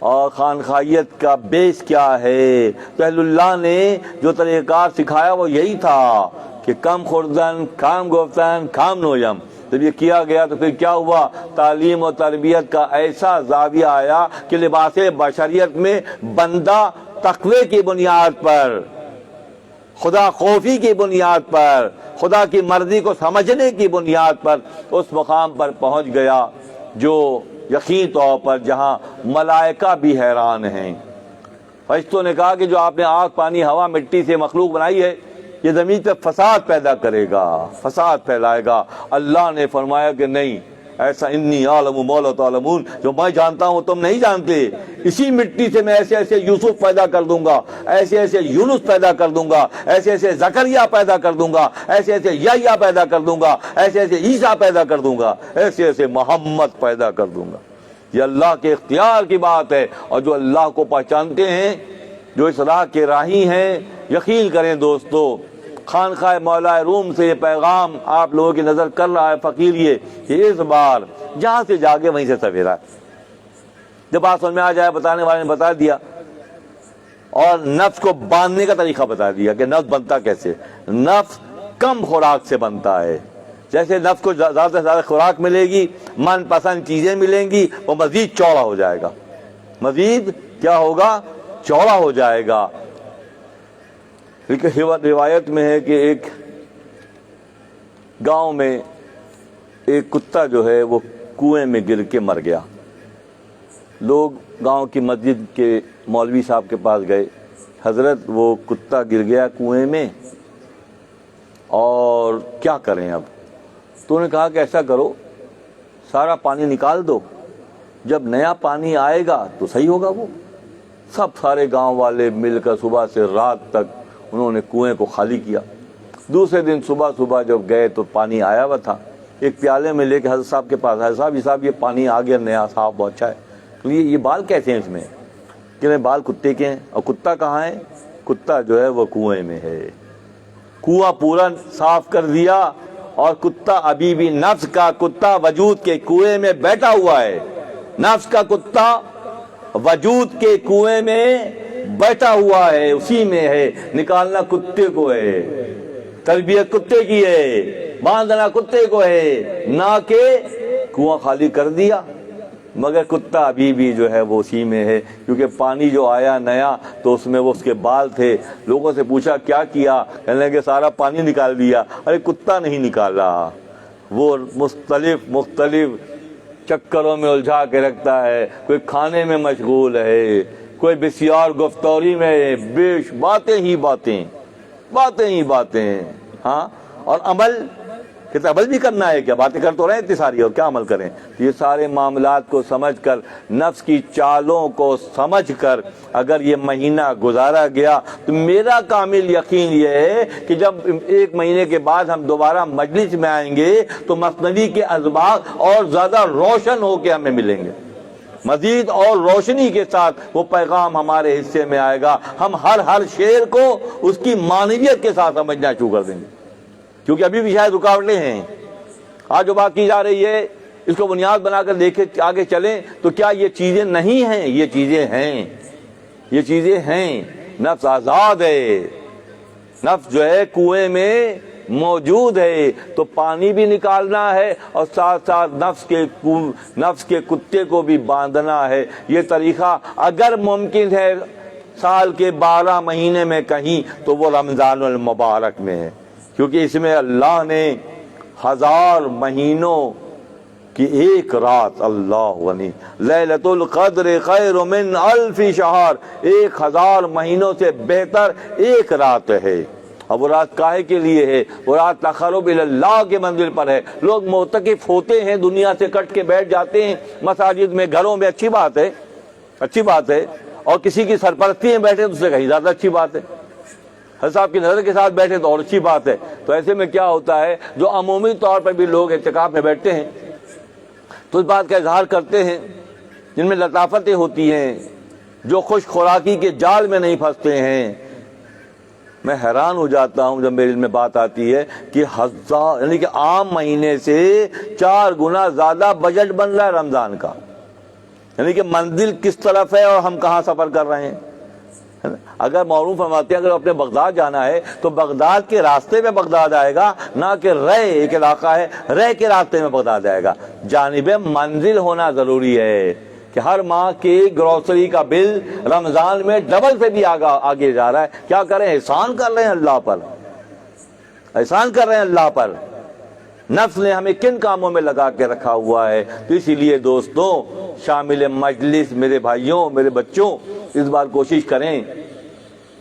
اور خانخائیت کا بیس کیا ہے؟ تو اہل اللہ نے جو طریقہ کار سکھایا وہ یہی تھا کہ کم خوردن کام گفتن کام نویم. جب یہ کیا گیا تو پھر کیا ہوا؟ تعلیم و تربیت کا ایسا زاویہ آیا کہ لباس بشریت میں بندہ تقوی کی بنیاد پر، خدا خوفی کی بنیاد پر، خدا کی مرضی کو سمجھنے کی بنیاد پر اس مقام پر پہنچ گیا جو یقین طور پر جہاں ملائکہ بھی حیران ہیں. فرشتوں نے کہا کہ جو آپ نے آگ پانی ہوا مٹی سے مخلوق بنائی ہے یہ زمین پہ فساد پیدا کرے گا، فساد پھیلائے گا. اللہ نے فرمایا کہ نہیں، ایسا انی عالم ما لا تعلمون، جو میں جانتا ہوں تم نہیں جانتے. اسی مٹی سے میں ایسے ایسے یوسف پیدا کر دوں گا، ایسے ایسے یونس پیدا کر دوں گا، ایسے ایسے زکریا پیدا کر دوں گا، ایسے ایسے یحییٰ پیدا کر دوں گا، ایسے ایسے عیسیٰ پیدا کر دوں گا، ایسے ایسے محمد پیدا کر دوں گا. یہ اللہ کے اختیار کی بات ہے. اور جو اللہ کو پہچانتے ہیں، جو اس راہ کے راہی ہیں، یقین کریں دوستو، خانقاہ مولا روم سے یہ پیغام آپ لوگوں کی نظر کر رہا ہے فقیر یہ کہ اس بار جہاں سے جاگے وہیں سے سویرا. جب بات سمجھ میں آ جائے، بتانے والے نے بتا دیا اور نفس کو باندھنے کا طریقہ بتا دیا کہ نفس بنتا کیسے. نفس کم خوراک سے بنتا ہے. جیسے نفس کو زیادہ سے زیادہ خوراک ملے گی، من پسند چیزیں ملیں گی، وہ مزید چوڑا ہو جائے گا. مزید کیا ہوگا؟ چوڑا ہو جائے گا. روایت میں ہے کہ ایک گاؤں میں ایک کتا جو ہے وہ کنویں میں گر کے مر گیا. لوگ گاؤں کی مسجد کے مولوی صاحب کے پاس گئے، حضرت وہ کتا گر گیا کنویں میں اور کیا کریں اب؟ تو انہوں نے کہا کہ ایسا کرو، سارا پانی نکال دو، جب نیا پانی آئے گا تو صحیح ہوگا. وہ سارے گاؤں والے مل کر صبح سے رات تک انہوں نے کنویں کو خالی کیا. دوسرے دن صبح جب گئے تو پانی آیا ہوا تھا. ایک پیالے میں لے کے حضرت صاحب کے پاس، حضرت صاحب یہ پانی آ گیا نیا، صاف بہت اچھا ہے. تو یہ بال کیسے ہیں اس میں؟ کہ بال کتے کے ہیں. اور کتا کہاں ہے؟ کتا جو ہے وہ کنویں میں ہے. کنواں پورا صاف کر دیا اور کتا ابھی بھی نفس کا کتا وجود کے کنویں میں بیٹھا ہوا ہے. نفس کا کتا وجود کے کنویں میں بیٹھا ہوا ہے، اسی میں ہے. نکالنا کتے کو ہے، تربیت کتے کی ہے، باندھنا کتے کو ہے، نہ کہ کنواں خالی کر دیا. مگر کتا ابھی بھی جو ہے وہ اسی میں ہے، کیونکہ پانی جو آیا نیا تو اس میں وہ اس کے بال تھے. لوگوں سے پوچھا کیا کیا؟ کہنے لگے سارا پانی نکال دیا. ارے کتا نہیں نکالا، وہ مختلف چکروں میں الجھا کے رکھتا ہے. کوئی کھانے میں مشغول ہے، کوئی بسیار گفتوری میں، بیش باتیں ہی باتیں. ہاں، اور عمل کہ عمل بھی کرنا ہے. کیا باتیں کر تو رہے اتنی ساری، اور کیا عمل کریں؟ یہ سارے معاملات کو سمجھ کر، نفس کی چالوں کو سمجھ کر اگر یہ مہینہ گزارا گیا تو میرا کامل یقین یہ ہے کہ جب ایک مہینے کے بعد ہم دوبارہ مجلس میں آئیں گے تو مثنوی کے اسباق اور زیادہ روشن ہو کے ہمیں ملیں گے. مزید اور روشنی کے ساتھ وہ پیغام ہمارے حصے میں آئے گا. ہم ہر شعر کو اس کی معنویت کے ساتھ سمجھنا شروع کر دیں گے، کیونکہ ابھی بھی شاید رکاوٹیں ہیں. آج جو بات کی جا رہی ہے اس کو بنیاد بنا کر دیکھیں آگے چلیں تو کیا یہ چیزیں نہیں ہیں؟ یہ چیزیں ہیں. نفس آزاد ہے، نفس جو ہے کنویں میں موجود ہے، تو پانی بھی نکالنا ہے اور ساتھ ساتھ نفس کے کتے کو بھی باندھنا ہے. یہ طریقہ اگر ممکن ہے سال کے 12 مہینے میں کہیں تو وہ رمضان المبارک میں ہے، کیونکہ اس میں اللہ نے 1000 مہینوں کی ایک رات، اللہ غنی، لیلۃ القدر خیر من 1000 شہر، 1000 مہینوں سے بہتر ایک رات ہے. اب وہ رات کاہے کے لیے ہے؟ وہ رات تقرب اللہ کے منزل پر ہے. لوگ معتکف ہوتے ہیں، دنیا سے کٹ کے بیٹھ جاتے ہیں مساجد میں، گھروں میں، اچھی بات ہے. اور کسی کی سرپرستی میں بیٹھے تو اس سے کہیں زیادہ اچھی بات ہے. حضرت صاحب کی نظر کے ساتھ بیٹھے تو اور اچھی بات ہے. تو ایسے میں کیا ہوتا ہے، جو عمومی طور پر بھی لوگ اعتکاف میں بیٹھتے ہیں تو اس بات کا اظہار کرتے ہیں، جن میں لطافتیں ہوتی ہیں، جو خوش خوراکی کے جال میں نہیں پھنستے ہیں. میں حیران ہو جاتا ہوں جب میرے علم میں بات آتی ہے کہ یعنی کہ عام مہینے سے 4 گنا زیادہ بجٹ بن رہا ہے رمضان کا. یعنی کہ منزل کس طرف ہے اور ہم کہاں سفر کر رہے ہیں. اگر معروف فرماتے ہیں اگر اپنے بغداد جانا ہے تو بغداد کے راستے میں بغداد آئے گا، نہ کہ رے ایک علاقہ ہے رے کے راستے میں بغداد آئے گا. جانب منزل ہونا ضروری ہے کہ ہر ماہ کی گروسری کا بل رمضان میں ڈبل سے بھی آگے جا رہا ہے. کیا کریں؟ احسان کر رہے ہیں اللہ پر، احسان کر رہے ہیں اللہ پر. نفس نے ہمیں کن کاموں میں لگا کے رکھا ہوا ہے. تو اسی لیے دوستوں، شامل مجلس میرے بھائیوں میرے بچوں، اس بار کوشش کریں.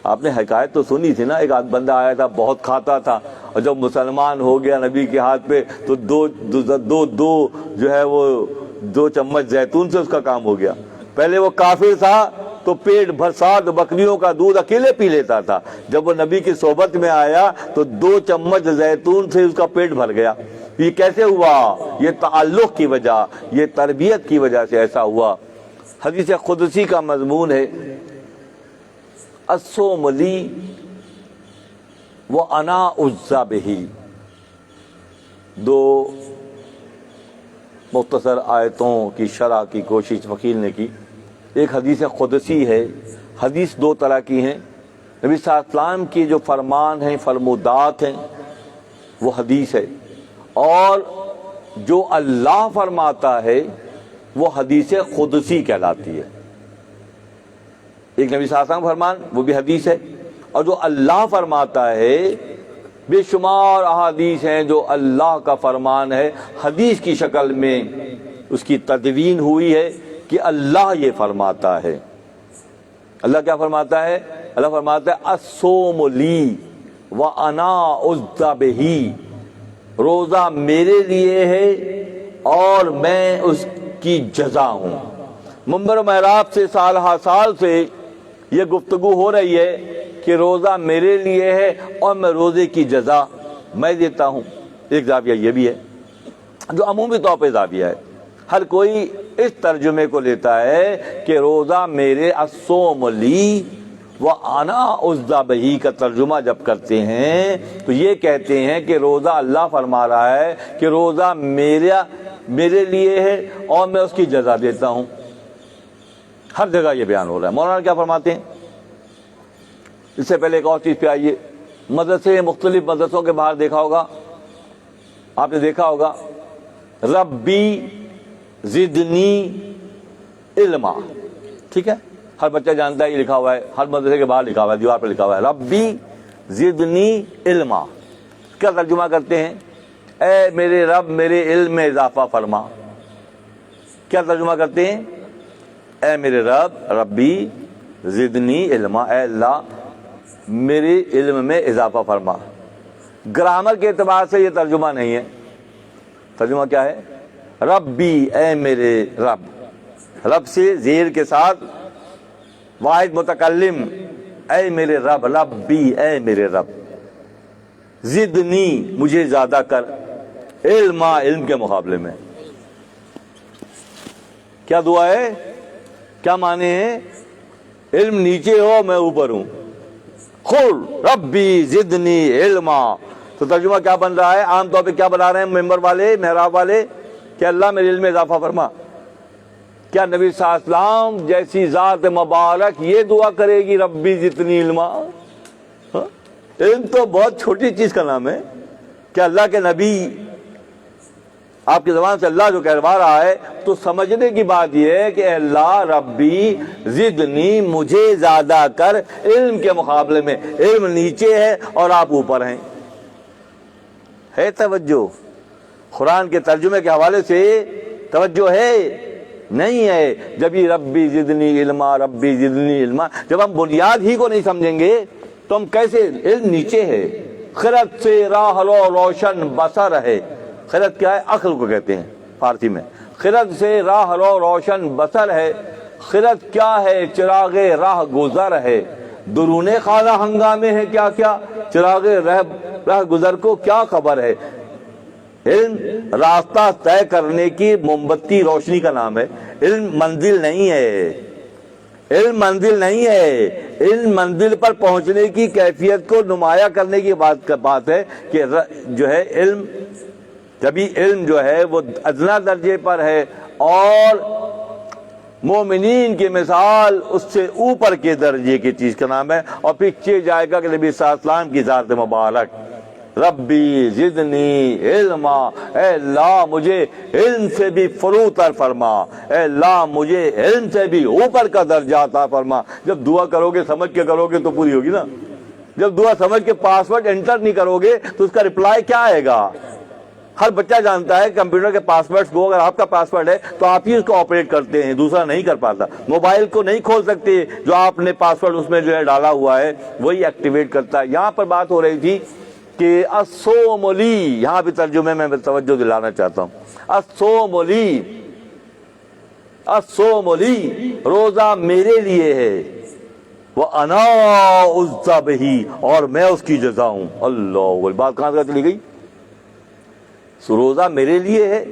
آپ نے حکایت تو سنی تھی نا، ایک آدھ بندہ آیا تھا بہت کھاتا تھا، اور جب مسلمان ہو گیا نبی کے ہاتھ پہ تو دو جو ہے وہ 2 چمچ زیتون سے اس کا کام ہو گیا. پہلے وہ کافر تھا تو پیٹ بھر 7 بکریوں کا دودھ اکیلے پی لیتا تھا. جب وہ نبی کی صحبت میں آیا تو 2 چمچ زیتون سے اس کا پیٹ بھر گیا. یہ کیسے ہوا؟ یہ تعلق کی وجہ، یہ تربیت کی وجہ سے ایسا ہوا. حدیث قدسی کا مضمون ہے، الصوم لی وانا اجزی بہ. 2 مختصر آیتوں کی شرح کی کوشش وکیل نے کی. ایک حدیث قدسی ہے. حدیث 2 طرح کی ہیں. نبی صلی اللہ علیہ وسلم کی جو فرمان ہیں، فرمودات ہیں، وہ حدیث ہے، اور جو اللہ فرماتا ہے وہ حدیث قدسی کہلاتی ہے. ایک نبی صلی اللہ علیہ وسلم فرمان، وہ بھی حدیث ہے، اور جو اللہ فرماتا ہے بے شمار احادیث ہیں جو اللہ کا فرمان ہے، حدیث کی شکل میں اس کی تدوین ہوئی ہے کہ اللہ یہ فرماتا ہے. اللہ کیا فرماتا ہے؟ اللہ فرماتا ہے الصوم لی وانا اجزی بہ. روزہ میرے لیے ہے اور میں اس کی جزا ہوں. منبر و محراب سے سال ہر سال سے یہ گفتگو ہو رہی ہے کہ روزہ میرے لیے ہے اور میں روزے کی جزا میں دیتا ہوں. ایک زاویہ یہ بھی ہے جو عمومی طور پہ زاویہ ہے. ہر کوئی اس ترجمے کو لیتا ہے کہ روزہ میرے، الصوم لی وانا اجزی بہ کا ترجمہ جب کرتے ہیں تو یہ کہتے ہیں کہ روزہ اللہ فرما رہا ہے کہ روزہ میرے لیے ہے اور میں اس کی جزا دیتا ہوں. ہر جگہ یہ بیان ہو رہا ہے. مولانا کیا فرماتے ہیں؟ اس سے پہلے ایک اور چیز پہ آئیے. مدرسے، مختلف مدرسوں کے باہر دیکھا ہوگا، آپ نے دیکھا ہوگا ربی زدنی علما. ٹھیک ہے، ہر بچہ جانتا ہے، یہ لکھا ہوا ہے ہر مدرسے کے باہر، لکھا ہوا ہے دیوار پہ لکھا ہوا ہے ربی زدنی علما. کیا ترجمہ کرتے ہیں؟ اے میرے رب میرے علم میں اضافہ فرما. کیا ترجمہ کرتے ہیں؟ اے میرے رب، ربی زدنی علما، اے اللہ میرے علم میں اضافہ فرما. گرامر کے اعتبار سے یہ ترجمہ نہیں ہے. ترجمہ کیا ہے؟ ربی، اے میرے رب. رب سے زیر کے ساتھ واحد متکلم، اے میرے رب، ربی اے میرے رب. زدنی مجھے زیادہ کر، علما علم کے مقابلے میں. کیا دعا ہے؟ کیا معنی ہے؟ علم نیچے ہو میں اوپر ہوں. قل ربی زدنی علما. تو ترجمہ کیا بن رہا ہے؟ عام طور پہ کیا بنا رہے ہیں ممبر والے، محراب والے، کہ اللہ میرے علم میں اضافہ فرما. کیا نبی صلی اللہ علیہ وسلم جیسی ذات مبارک یہ دعا کرے گی ربی زدنی علما؟ علم تو بہت چھوٹی چیز کا نام ہے. کہ اللہ کے نبی آپ کی زبان سے اللہ جو کہلوا رہا ہے تو سمجھنے کی بات یہ ہے کہ اللہ ربی زدنی مجھے زیادہ کر علم کے مقابلے میں. علم نیچے ہے اور آپ اوپر ہیں. ہے توجہ؟ قرآن کے ترجمے کے حوالے سے توجہ ہے؟ نہیں ہے. جب یہ ربی زدنی علما، ربی زدنی علما، جب ہم بنیاد ہی کو نہیں سمجھیں گے تو ہم کیسے؟ علم نیچے ہے. خرد سے راہ رو روشن بصر ہے. خرد کیا ہے؟ عقل کو کہتے ہیں فارسی میں. خرد سے راہ رو روشن بصر ہے. خرد کیا ہے؟ چراغ راہ گزر ہے. درون خانہ ہنگامے ہے کیا کیا، چراغ راہ گزر کو کیا خبر ہے. علم راستہ طے کرنے کی موم بتی روشنی کا نام ہے. علم منزل نہیں ہے. علم منزل نہیں ہے. علم منزل پر پہنچنے کی کیفیت کو نمایاں کرنے کی بات ہے کہ جو ہے علم، جبھی علم جو ہے وہ ادنا درجے پر ہے اور مومنین کی مثال اس سے اوپر کے درجے کی چیز کا نام ہے، اور پیچھے جائے گا کہ نبی صلی اللہ علیہ وسلم کی ذات مبارک، ربی زدنی علما، اے اللہ مجھے علم سے بھی فروتر فرما، اے اللہ مجھے علم سے بھی اوپر کا درجہ عطا فرما۔ جب دعا کرو گے سمجھ کے کرو گے تو پوری ہوگی نا، جب دعا سمجھ کے پاسورڈ انٹر نہیں کرو گے تو اس کا رپلائی کیا آئے گا؟ ہر بچہ جانتا ہے کمپیوٹر کے پاسورڈ کو، اگر آپ کا پاسورڈ ہے تو آپ ہی اس کو آپریٹ کرتے ہیں، دوسرا نہیں کر پاتا۔ موبائل کو نہیں کھول سکتے، جو آپ نے پاسورڈ اس میں جو ہے ڈالا ہوا ہے وہی ایکٹیویٹ کرتا ہے۔ یہاں پر بات ہو رہی تھی کہ الصوم لی، یہاں بھی ترجمے میں توجہ دلانا چاہتا ہوں، الصوم لی، الصوم لی، روزہ میرے لیے ہے، وَأَنَا أُجْزَى بِهِ، اور میں اس کی جزا ہوں۔ اللہ، بات کہاں سے چلی گئی؟ روزہ میرے لیے ہے،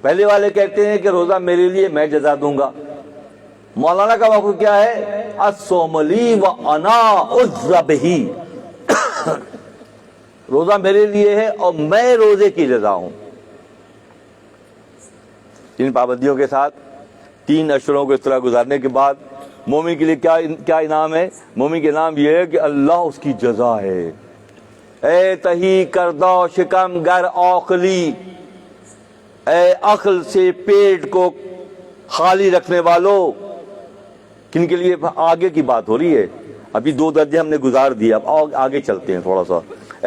پہلے والے کہتے ہیں کہ روزہ میرے لیے، میں جزا دوں گا۔ مولانا کا موقف کیا ہے؟ الصوم لی وَأَنَا أُجْزَى بِهِ، روزہ میرے لیے ہے اور میں روزے کی جزا ہوں۔ ان پابندیوں کے ساتھ 3 اشروں کو اس طرح گزارنے کے بعد مومن کے لیے کیا انعام ہے؟ مومن کے انعام یہ ہے کہ اللہ اس کی جزا ہے۔ اے تہی کردہ شکم گر عقلی، اے عقل سے پیٹ کو خالی رکھنے والوں، کن کے لیے؟ آگے کی بات ہو رہی ہے، ابھی 2 درجے ہم نے گزار دیے، اب آگے چلتے ہیں تھوڑا سا۔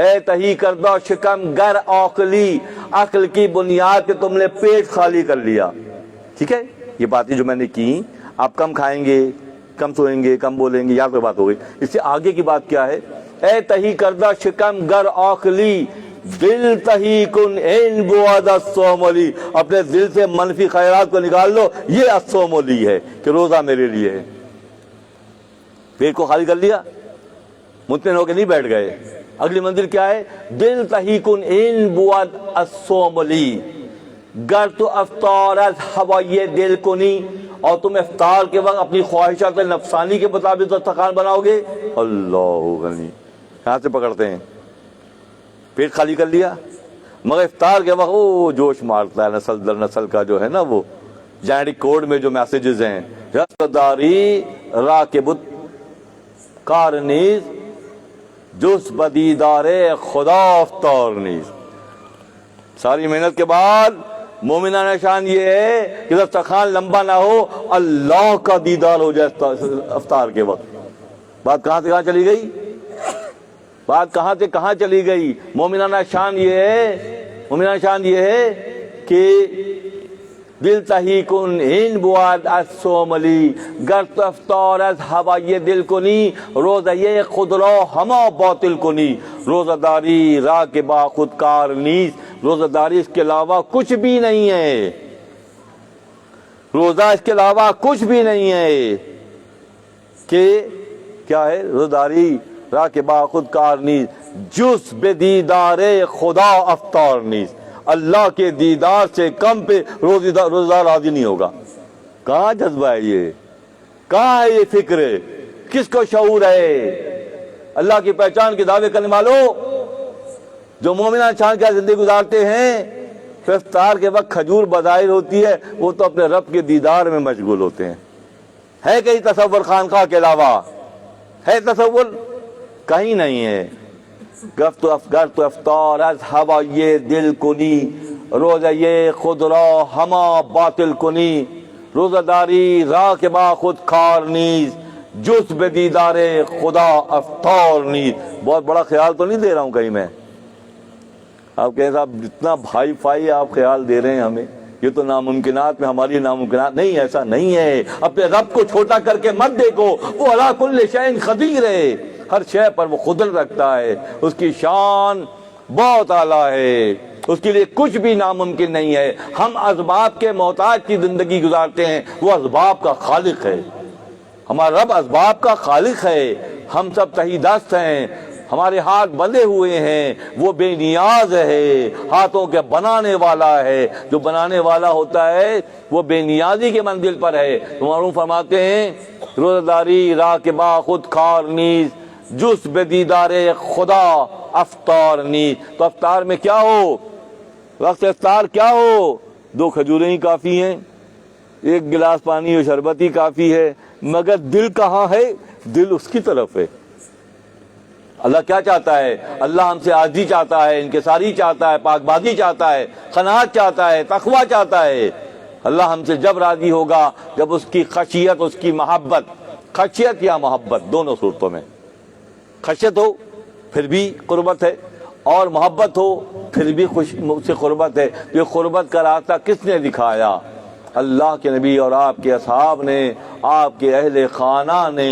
اے تہی کردہ شکم گر عقلی، عقل کی بنیاد پہ تم نے پیٹ خالی کر لیا، ٹھیک ہے؟ یہ باتیں جو میں نے کی، آپ کم کھائیں گے، کم سوئیں گے، کم بولیں گے، یاد پہ بات ہو گئی۔ اس سے آگے کی بات کیا ہے؟ اے تہی کردہ شکم گر عقلی، دل تہی کن این بعد الصوم لی، اپنے دل سے منفی خیرات کو نکال لو، یہ الصوم لی ہے کہ روزہ میرے لیے ہے۔ پیٹ کو خالی کر لیا، مطمئن ہو کے نہیں بیٹھ گئے، اگلی منزل کیا ہے؟ دل تہی کن این بعد الصوم لی، گر تو افطار از ہوائے دل کنی، اور تم افطار کے وقت اپنی خواہشات نفسانی کے مطابق دسترخوان بناؤ گے۔ اللہ غنی، کہاں سے پکڑتے ہیں؟ پیٹ خالی کر لیا، مگر افطار کے وقت وہ جوش مارتا ہے نسل در نسل کا جو ہے نا، وہ جینیٹک کوڈ میں جو میسیجز ہیں، رستداری راکبت کارنیز جس بدیدار خدا افطار نیز۔ ساری محنت کے بعد مومنہ نشان یہ ہے کہ دسترخوان لمبا نہ ہو، اللہ کا دیدار ہو جائے افطار کے وقت۔ بات کہاں سے کہاں چلی گئی؟ بات کہاں سے کہاں چلی گئی؟ مومنہ نشان یہ ہے، مومنہ نشان یہ ہے کہ دل تہی کن ہن بعد الصوم لی، گر تو افطار از ہوائے دل کنی، روزہ یہ خود رو ہما باطل کنی، روزہ داری راہ کے با خود کار نیز، روزہ داری اس کے علاوہ کچھ بھی نہیں ہے، روزہ اس کے علاوہ کچھ بھی نہیں ہے کہ کیا ہے؟ روزہ داری راہ کے با خود کار نیز جس بدیدار خدا افطار نیز، اللہ کے دیدار سے کم پہ روزہ راضی نہیں ہوگا۔ کہاں جذبہ ہے یہ؟ کہاں ہے یہ فکر؟ کس کو شعور ہے؟ اللہ کی پہچان کے دعوے کرنے والوں جو مومنہ شان کیا زندگی گزارتے ہیں، پھر افطار کے وقت کھجور بظاہر ہوتی ہے، وہ تو اپنے رب کے دیدار میں مشغول ہوتے ہیں۔ ہے کہیں تصور خانقاہ کے علاوہ؟ ہے تصور؟ کہیں نہیں ہے۔ گر تو افطار از ہوائے دل کنی، روزہ یہ خود را ہما باطل کنی، روزہ داری راہ کے با خود کار نیز جس بدیدار خدا افطار نیز۔ بہت بڑا خیال تو نہیں دے رہا ہوں کہیں میں؟ آپ کہیں صاحب جتنا بھائی فائی آپ خیال دے رہے ہیں ہمیں، یہ تو ناممکنات میں ہماری ناممکنات نہیں، ایسا نہیں ہے۔ اپنے رب کو چھوٹا کر کے مت دیکھو، وہ علی کل شیء قدیر ہے، ہر شے پر وہ قدرت رکھتا ہے، اس کی شان بہت اعلیٰ ہے، اس کے لیے کچھ بھی ناممکن نہیں ہے۔ ہم اسباب کے محتاج کی زندگی گزارتے ہیں، وہ اسباب کا خالق ہے، ہمارا رب اسباب کا خالق ہے، ہم سب تہی دست ہیں، ہمارے ہاتھ بندھے ہوئے ہیں، وہ بے نیاز ہے، ہاتھوں کے بنانے والا ہے، جو بنانے والا ہوتا ہے وہ بے نیازی کے منزل پر ہے۔ تو معلوم فرماتے ہیں روزہ داری راہ کے با خود کار نیز جس بدیدار خدا افطار نیز۔ تو افطار میں کیا ہو؟ وقت افطار کیا ہو؟ 2 کھجوریں ہی کافی ہیں، ایک گلاس پانی اور شربت ہی کافی ہے، مگر دل کہاں ہے؟ دل اس کی طرف ہے۔ اللہ کیا چاہتا ہے؟ اللہ ہم سے عاجزی چاہتا ہے، انکساری چاہتا ہے، پاک بازی چاہتا ہے، قناعت چاہتا ہے، تقویٰ چاہتا ہے۔ اللہ ہم سے جب راضی ہوگا جب اس کی خشیت، اس کی محبت، خشیت یا محبت دونوں صورتوں میں، خشیت ہو پھر بھی قربت ہے، اور محبت ہو پھر بھی اس سے قربت ہے۔ یہ قربت کا راستہ کس نے دکھایا؟ اللہ کے نبی اور آپ کے اصحاب نے، آپ کے اہل خانہ نے۔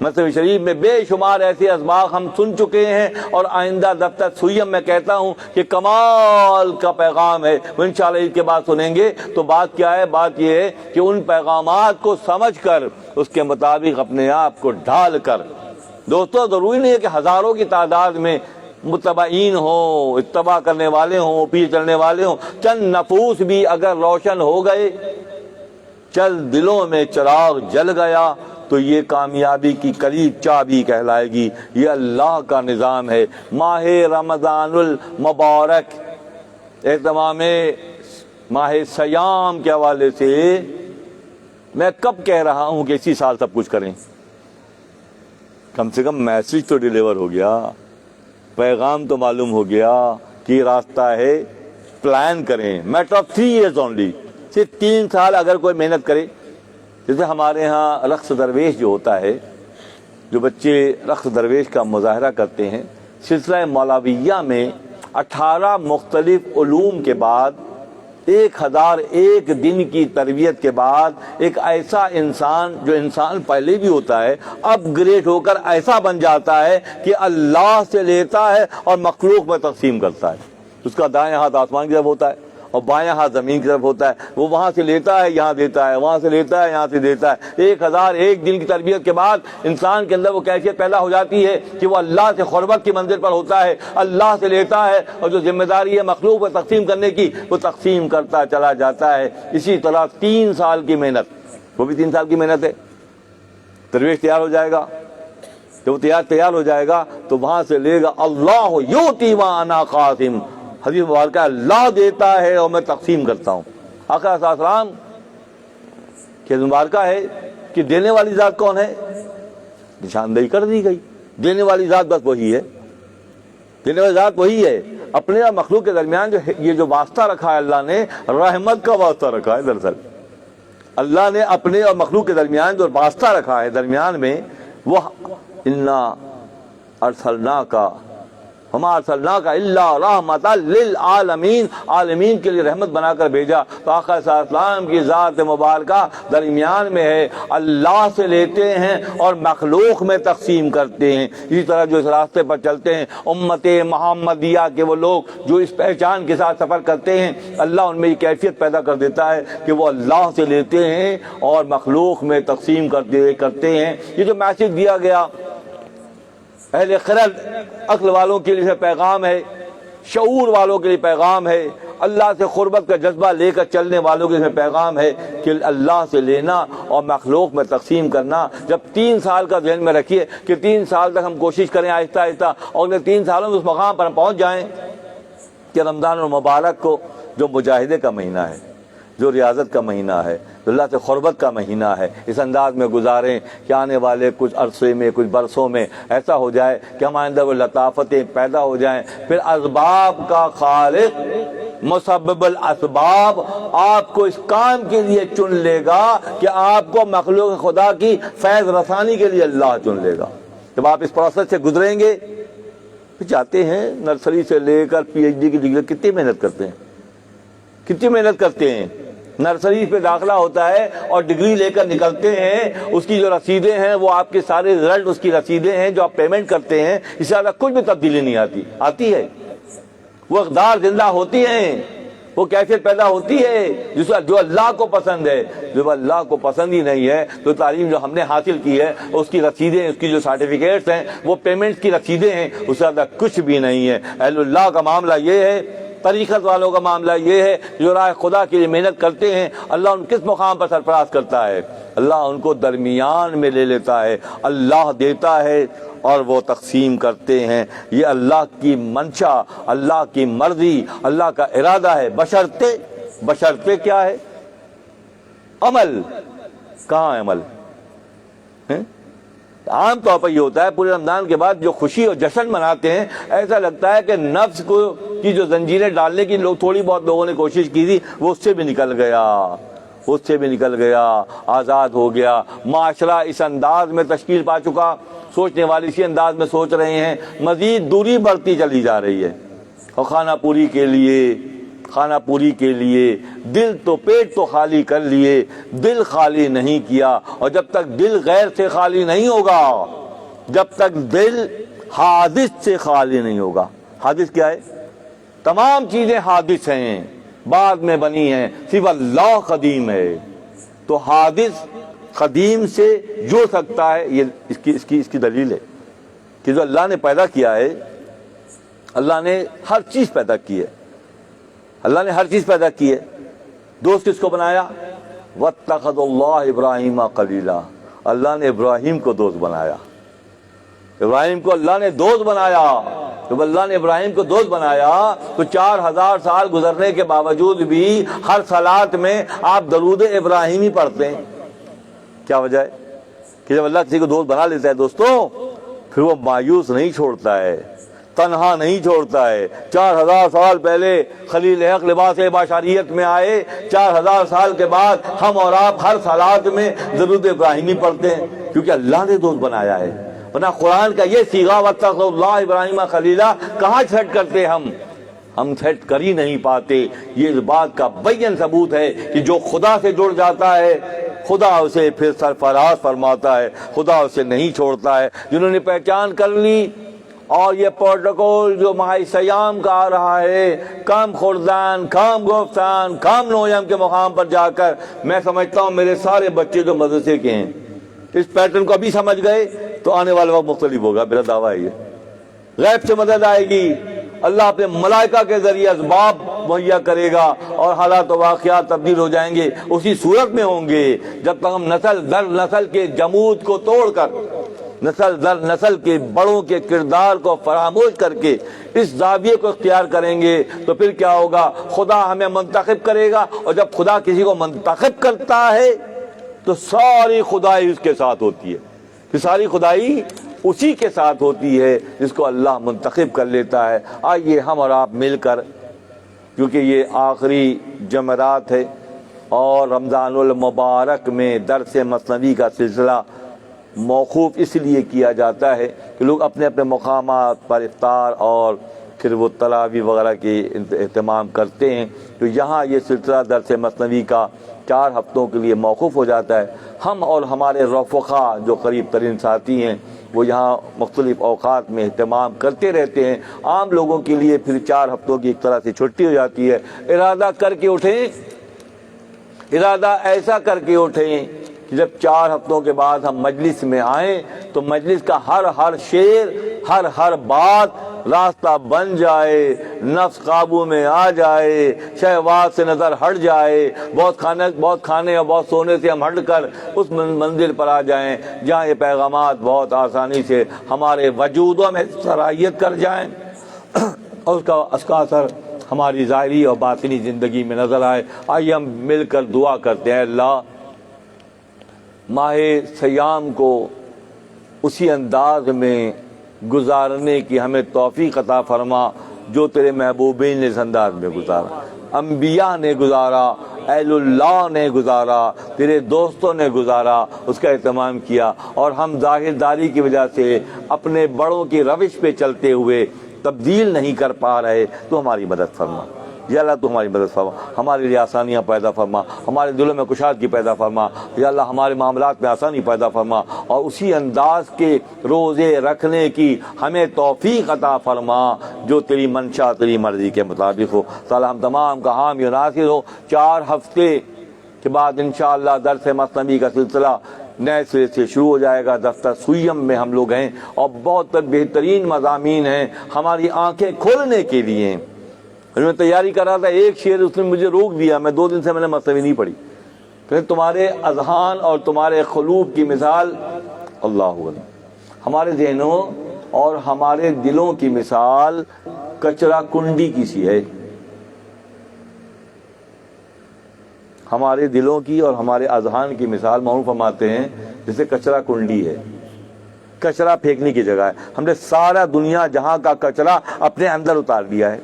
مصحف شریف میں بے شمار ایسے اسباق ہم سن چکے ہیں، اور آئندہ دفتر سوئیم میں کہتا ہوں کہ کمال کا پیغام ہے، وہ انشاءاللہ اس کے بعد سنیں گے۔ تو بات کیا ہے؟ بات یہ ہے کہ ان پیغامات کو سمجھ کر اس کے مطابق اپنے آپ کو ڈھال کر، دوستو ضروری نہیں ہے کہ ہزاروں کی تعداد میں متبعین ہوں، اتباع کرنے والے ہوں، پیچھے چلنے والے ہوں، چند نفوس بھی اگر روشن ہو گئے، چند دلوں میں چراغ جل گیا، تو یہ کامیابی کی کلید چابی کہلائے گی۔ یہ اللہ کا نظام ہے۔ ماہ رمضان المبارک، اہتمام ماہ سیام کے حوالے سے میں کب کہہ رہا ہوں کہ اسی سال سب کچھ کریں؟ کم سے کم میسج تو ڈیلیور ہو گیا، پیغام تو معلوم ہو گیا کہ راستہ ہے، پلان کریں۔ میٹر آف 3 years اونلی، صرف 3 سال اگر کوئی محنت کرے۔ جیسے ہمارے ہاں رقص درویش جو ہوتا ہے، جو بچے رقص درویش کا مظاہرہ کرتے ہیں، سلسلہ مولاویہ میں 18 مختلف علوم کے بعد 1001 دن کی تربیت کے بعد ایک ایسا انسان، جو انسان پہلے بھی ہوتا ہے، اپ گریڈ ہو کر ایسا بن جاتا ہے کہ اللہ سے لیتا ہے اور مخلوق میں تقسیم کرتا ہے۔ اس کا دائیں ہاتھ آسمان کی طرف ہوتا ہے اور بائیں ہاتھ زمین کی طرف ہوتا ہے۔ وہ وہاں سے لیتا ہے، یہاں دیتا ہے، وہاں سے لیتا ہے، یہاں سے دیتا ہے۔ 1001 دن کی تربیت کے بعد انسان کے اندر وہ کیفیت پیدا ہو جاتی ہے کہ وہ اللہ سے قربت کی منزل پر ہوتا ہے، اللہ سے لیتا ہے، اور جو ذمہ داری ہے مخلوق میں تقسیم کرنے کی، وہ تقسیم کرتا چلا جاتا ہے۔ اسی طرح 3 سال کی محنت، وہ بھی 3 سال کی محنت ہے۔ درویش تیار ہو جائے گا، جب وہ تیار ہو جائے گا تو وہاں سے لے گا اللہ یؤتی وانا قاسم۔ حدیث مبارکہ اللہ دیتا ہے اور میں تقسیم کرتا ہوں۔ آقا صلی اللہ علیہ وسلم کی مبارکہ ہے کہ دینے والی ذات کون ہے؟ نشاندہی کر دی گئی، دینے والی ذات بس وہی ہے، دینے والی ذات وہی ہے۔ اپنے اور مخلوق کے درمیان یہ جو واسطہ رکھا ہے اللہ نے، رحمت کا واسطہ رکھا ہے۔ دراصل اللہ نے اپنے اور مخلوق کے درمیان جو واسطہ رکھا ہے درمیان میں، وہ انا ارسلناک وما ارسلناک الا رحمۃ للعالمین، عالمین کے لیے رحمت بنا کر بھیجا۔ تو آقا صلی اللہ علیہ وسلم کی ذات مبارکہ درمیان میں ہے، اللہ سے لیتے ہیں اور مخلوق میں تقسیم کرتے ہیں۔ اسی طرح جو اس راستے پر چلتے ہیں امت محمدیہ کے وہ لوگ جو اس پہچان کے ساتھ سفر کرتے ہیں، اللہ ان میں یہ کیفیت پیدا کر دیتا ہے کہ وہ اللہ سے لیتے ہیں اور مخلوق میں تقسیم کرتے ہیں۔ یہ جو میسج دیا گیا اہل خرد، عقل والوں کے لیے پیغام ہے، شعور والوں کے لیے پیغام ہے، اللہ سے قربت کا جذبہ لے کر چلنے والوں کے لیے پیغام ہے کہ اللہ سے لینا اور مخلوق میں تقسیم کرنا۔ جب 3 سال کا ذہن میں رکھیے کہ 3 سال تک ہم کوشش کریں آہستہ آہستہ، اور اگلے 3 سالوں میں اس مقام پر ہم پہنچ جائیں کہ رمضان المبارک کو، جو مجاہدے کا مہینہ ہے، جو ریاضت کا مہینہ ہے، جو اللہ سے قربت کا مہینہ ہے، اس انداز میں گزاریں کہ آنے والے کچھ عرصے میں، کچھ برسوں میں ایسا ہو جائے کہ ہمارے اندر وہ لطافتیں پیدا ہو جائیں۔ پھر اسباب کا خالق، مسبب الاسباب آپ کو اس کام کے لیے چن لے گا کہ آپ کو مخلوق خدا کی فیض رسانی کے لیے اللہ چن لے گا۔ جب آپ اس پروسیس سے گزریں گے، جاتے ہیں نرسری سے لے کر پی ایچ ڈی کی ڈگری، کتنی محنت کرتے ہیں، کتنی محنت کرتے ہیں۔ نرسری پہ داخلہ ہوتا ہے اور ڈگری لے کر نکلتے ہیں، اس کی جو رسیدیں ہیں وہ آپ کے سارے رزلٹ اس کی رسیدیں ہیں جو آپ پیمنٹ کرتے ہیں، اس سے زیادہ کچھ بھی تبدیلی نہیں آتی ہے۔ وہ اقدار زندہ ہوتی ہیں، وہ کیفیت پیدا ہوتی ہے جو اللہ کو پسند ہے۔ جو اللہ کو پسند ہی نہیں ہے تو تعلیم جو ہم نے حاصل کی ہے، اس کی رسیدیں، اس کی جو سرٹیفکیٹس ہیں، وہ پیمنٹ کی رسیدیں ہیں، اس سے زیادہ کچھ بھی نہیں ہے۔ اہل اللہ کا معاملہ یہ ہے، طریقت والوں کا معاملہ یہ ہے، جو راہ خدا کے لیے محنت کرتے ہیں، اللہ ان کس مقام پر سرفراز کرتا ہے؟ اللہ ان کو درمیان میں لے لیتا ہے۔ اللہ دیتا ہے اور وہ تقسیم کرتے ہیں۔ یہ اللہ کی منشا، اللہ کی مرضی، اللہ کا ارادہ ہے۔ بشرطے کیا ہے؟ عمل کہاں ہے؟ عمل عام طور پر یہ ہوتا ہے پورے رمضان کے بعد جو خوشی اور جشن مناتے ہیں، ایسا لگتا ہے کہ نفس کو کی جو زنجیریں ڈالنے کی تھوڑی بہت لوگوں نے کوشش کی تھی وہ اس سے بھی نکل گیا، آزاد ہو گیا۔ معاشرہ اس انداز میں تشکیل پا چکا، سوچنے والے اسی انداز میں سوچ رہے ہیں، مزید دوری بڑھتی چلی جا رہی ہے۔ اور کھانا پوری کے لیے دل تو پیٹ تو خالی کر لیے، دل خالی نہیں کیا۔ اور جب تک دل غیر سے خالی نہیں ہوگا، جب تک دل حادث سے خالی نہیں ہوگا۔ حادث کیا ہے؟ تمام چیزیں حادث ہیں، بعد میں بنی ہیں، صرف اللہ قدیم ہے۔ تو حادث قدیم سے جڑ سکتا ہے، یہ اس کی دلیل ہے کہ جو اللہ نے پیدا کیا ہے، اللہ نے ہر چیز پیدا کی ہے، اللہ نے ہر چیز پیدا کی ہے۔ دوست کس کو بنایا؟ وَاتَّخَذَ اللَّهُ إِبْرَاهِيمَ خَلِيلًا، اللہ نے ابراہیم کو دوست بنایا، ابراہیم کو اللہ نے دوست بنایا۔ جب اللہ نے ابراہیم کو دوست بنایا تو 4000 سال گزرنے کے باوجود بھی ہر صلات میں آپ درود ابراہیمی پڑھتے ہیں۔ کیا وجہ ہے؟ کہ جب اللہ کسی کو دوست بنا لیتا ہے دوستوں، پھر وہ مایوس نہیں چھوڑتا ہے، تنہا نہیں چھوڑتا ہے۔ 4000 سال پہلے خلیل حق لباس بشریت میں آئے، 4000 سال کے بعد ہم اور آپ ہر صلات میں درود ابراہیمی پڑھتے ہیں، کیونکہ اللہ نے دوست بنایا ہے۔ ورنہ قرآن کا یہ صیغہ وَاتَّخَذَ اللَّهُ إِبْرَاهِيمَ خَلِيلًا کہاں سیٹ کرتے ہم سیٹ کر ہی نہیں پاتے۔ یہ اس بات کا بین ثبوت ہے کہ جو خدا سے جڑ جاتا ہے خدا اسے پھر سرفراز فرماتا ہے، خدا اسے نہیں چھوڑتا ہے۔ جنہوں نے پہچان کر لی، اور یہ پروٹوکول جو ماہ سیام کا آ رہا ہے، کم خوردان، کم گفتان، کم نویم کے مقام پر جا کر، میں سمجھتا ہوں میرے سارے بچے جو مدرسے کے ہیں اس پیٹرن کو ابھی سمجھ گئے تو آنے والا وقت مختلف ہوگا۔ میرا دعویٰ ہے یہ غیب سے مدد آئے گی، اللہ اپنے ملائکہ کے ذریعے اسباب مہیا کرے گا اور حالات و واقعات تبدیل ہو جائیں گے، اسی صورت میں ہوں گے جب تک ہم نسل در نسل کے جمود کو توڑ کر، نسل در نسل کے بڑوں کے کردار کو فراموش کر کے اس زاویے کو اختیار کریں گے تو پھر کیا ہوگا؟ خدا ہمیں منتخب کرے گا، اور جب خدا کسی کو منتخب کرتا ہے تو ساری خدائی اس کے ساتھ ہوتی ہے، کہ ساری خدائی اسی کے ساتھ ہوتی ہے جس کو اللہ منتخب کر لیتا ہے۔ آئیے ہم اور آپ مل کر، کیونکہ یہ آخری جمعرات ہے اور رمضان المبارک میں درس مثنوی کا سلسلہ موقوف اس لیے کیا جاتا ہے کہ لوگ اپنے اپنے مقامات پر افطار اور پھر وہ تراویح وغیرہ کے اہتمام کرتے ہیں، تو یہاں یہ سلسلہ درس مثنوی کا 4 ہفتوں کے لیے موقوف ہو جاتا ہے۔ ہم اور ہمارے رفقا جو قریب ترین ساتھی ہیں وہ یہاں مختلف اوقات میں اہتمام کرتے رہتے ہیں۔ عام لوگوں کے لیے پھر 4 ہفتوں کی ایک طرح سے چھٹی ہو جاتی ہے۔ ارادہ کر کے اٹھیں، ارادہ ایسا کر کے اٹھیں کہ جب 4 ہفتوں کے بعد ہم مجلس میں آئیں تو مجلس کا ہر شعر، ہر بات راستہ بن جائے، نفس قابو میں آ جائے، شہوات سے نظر ہٹ جائے، بہت کھانے اور بہت سونے سے ہم ہٹ کر اس منزل پر آ جائیں جہاں یہ پیغامات بہت آسانی سے ہمارے وجودوں میں سرایت کر جائیں اور اس کا اثر ہماری ظاہری اور باطنی زندگی میں نظر آئے۔ آئیے ہم مل کر دعا کرتے ہیں، اللہ ماہ سیام کو اسی انداز میں گزارنے کی ہمیں توفیق عطا فرما جو تیرے محبوبین نے اس انداز میں گزارا، انبیاء نے گزارا، اہل اللہ نے گزارا، تیرے دوستوں نے گزارا، اس کا اہتمام کیا، اور ہم ظاہر داری کی وجہ سے اپنے بڑوں کی روش پہ چلتے ہوئے تبدیل نہیں کر پا رہے، تو ہماری مدد فرما یا اللہ، تو ہماری مدد فرما، ہمارے لیے آسانیاں پیدا فرما، ہمارے دلوں میں کشادگی پیدا فرما یا اللہ، ہمارے معاملات میں آسانی پیدا فرما، اور اسی انداز کے روزے رکھنے کی ہمیں توفیق عطا فرما جو تیری منشا، تیری مرضی کے مطابق ہو۔ تعالی ہم تمام کا حامی و ناصر ہو۔ 4 ہفتے کے بعد انشاءاللہ درس مثنوی کا سلسلہ نئے سرے سے شروع ہو جائے گا۔ دفتر سویم میں ہم لوگ ہیں اور بہت بہترین مضامین ہیں ہماری آنکھیں کھولنے کے لیے۔ میں تیاری کر رہا تھا، ایک شعر اس نے مجھے روک دیا، میں 2 دن سے میں نے مثنوی نہیں پڑھی۔ پھر تمہارے اذہان اور تمہارے قلوب کی مثال اللہ اکبر، ہمارے ذہنوں اور ہمارے دلوں کی مثال کچرا کنڈی کی سی ہے۔ ہمارے دلوں کی اور ہمارے اذہان کی مثال مولوی فرماتے ہیں جیسے کچرا کنڈی ہے، کچرا پھینکنے کی جگہ ہے. ہم نے سارا دنیا جہاں کا کچرا اپنے اندر اتار لیا ہے.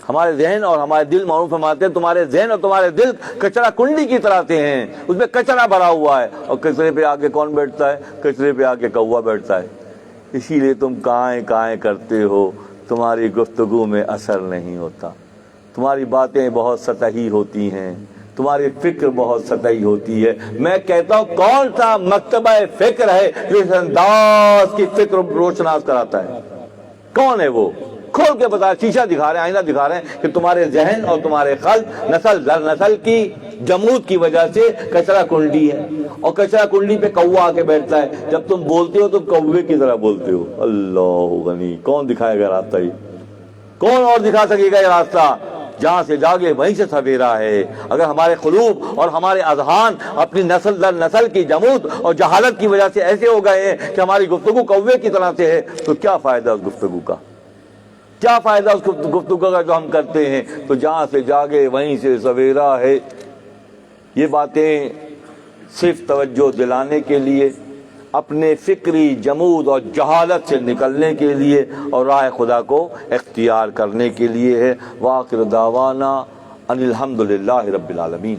ہمارے ذہن اور ہمارے دل، مولوی فرماتے ہیں تمہارے ذہن اور تمہارے دل کچرا کنڈی کی طرح سے ہیں، اس میں کچرا بھرا ہوا ہے. اور کچرے پہ آگے کون بیٹھتا ہے؟ کچرے پہ آگے کوا بیٹھتا ہے. اسی لیے تم کائیں کائیں کرتے ہو، تمہاری گفتگو میں اثر نہیں ہوتا، تمہاری باتیں بہت سطحی ہوتی ہیں، تمہاری فکر بہت سطحی ہوتی ہے. میں کہتا ہوں کون سا مکتبہ فکر ہے جو اس انداز کی فکر روشناس کراتا ہے؟ کون ہے وہ؟ کھول کے بتا. شیشہ دکھا رہے ہیں، آئینہ دکھا رہے ہیں کہ تمہارے ذہن اور تمہارے قلب نسل در نسل کی جمود کی وجہ سے کچرا کنڈی ہے، اور کچرا کنڈی پہ کوا آ کے بیٹھتا ہے. جب تم بولتے ہو تو کوے کی طرح بولتے ہو. اللہ غنی، کون دکھائے گا راستہ؟ یہ کون اور دکھا سکے گا یہ راستہ؟ جہاں سے جاگے وہیں سے سویرا ہے. اگر ہمارے قلوب اور ہمارے اذہان اپنی نسل در نسل کی جمود اور جہالت کی وجہ سے ایسے ہو گئے ہیں کہ ہماری گفتگو کوے کی طرح سے ہے، تو کیا فائدہ اس گفتگو کا؟ کیا فائدہ اس گفتگو کا جو ہم کرتے ہیں؟ تو جہاں سے جاگے وہیں سے سویرا ہے. یہ باتیں صرف توجہ دلانے کے لیے، اپنے فکری جمود اور جہالت سے نکلنے کے لیے اور راہ خدا کو اختیار کرنے کے لیے ہے. وآخر دعوانا ان الحمدللہ رب العالمین.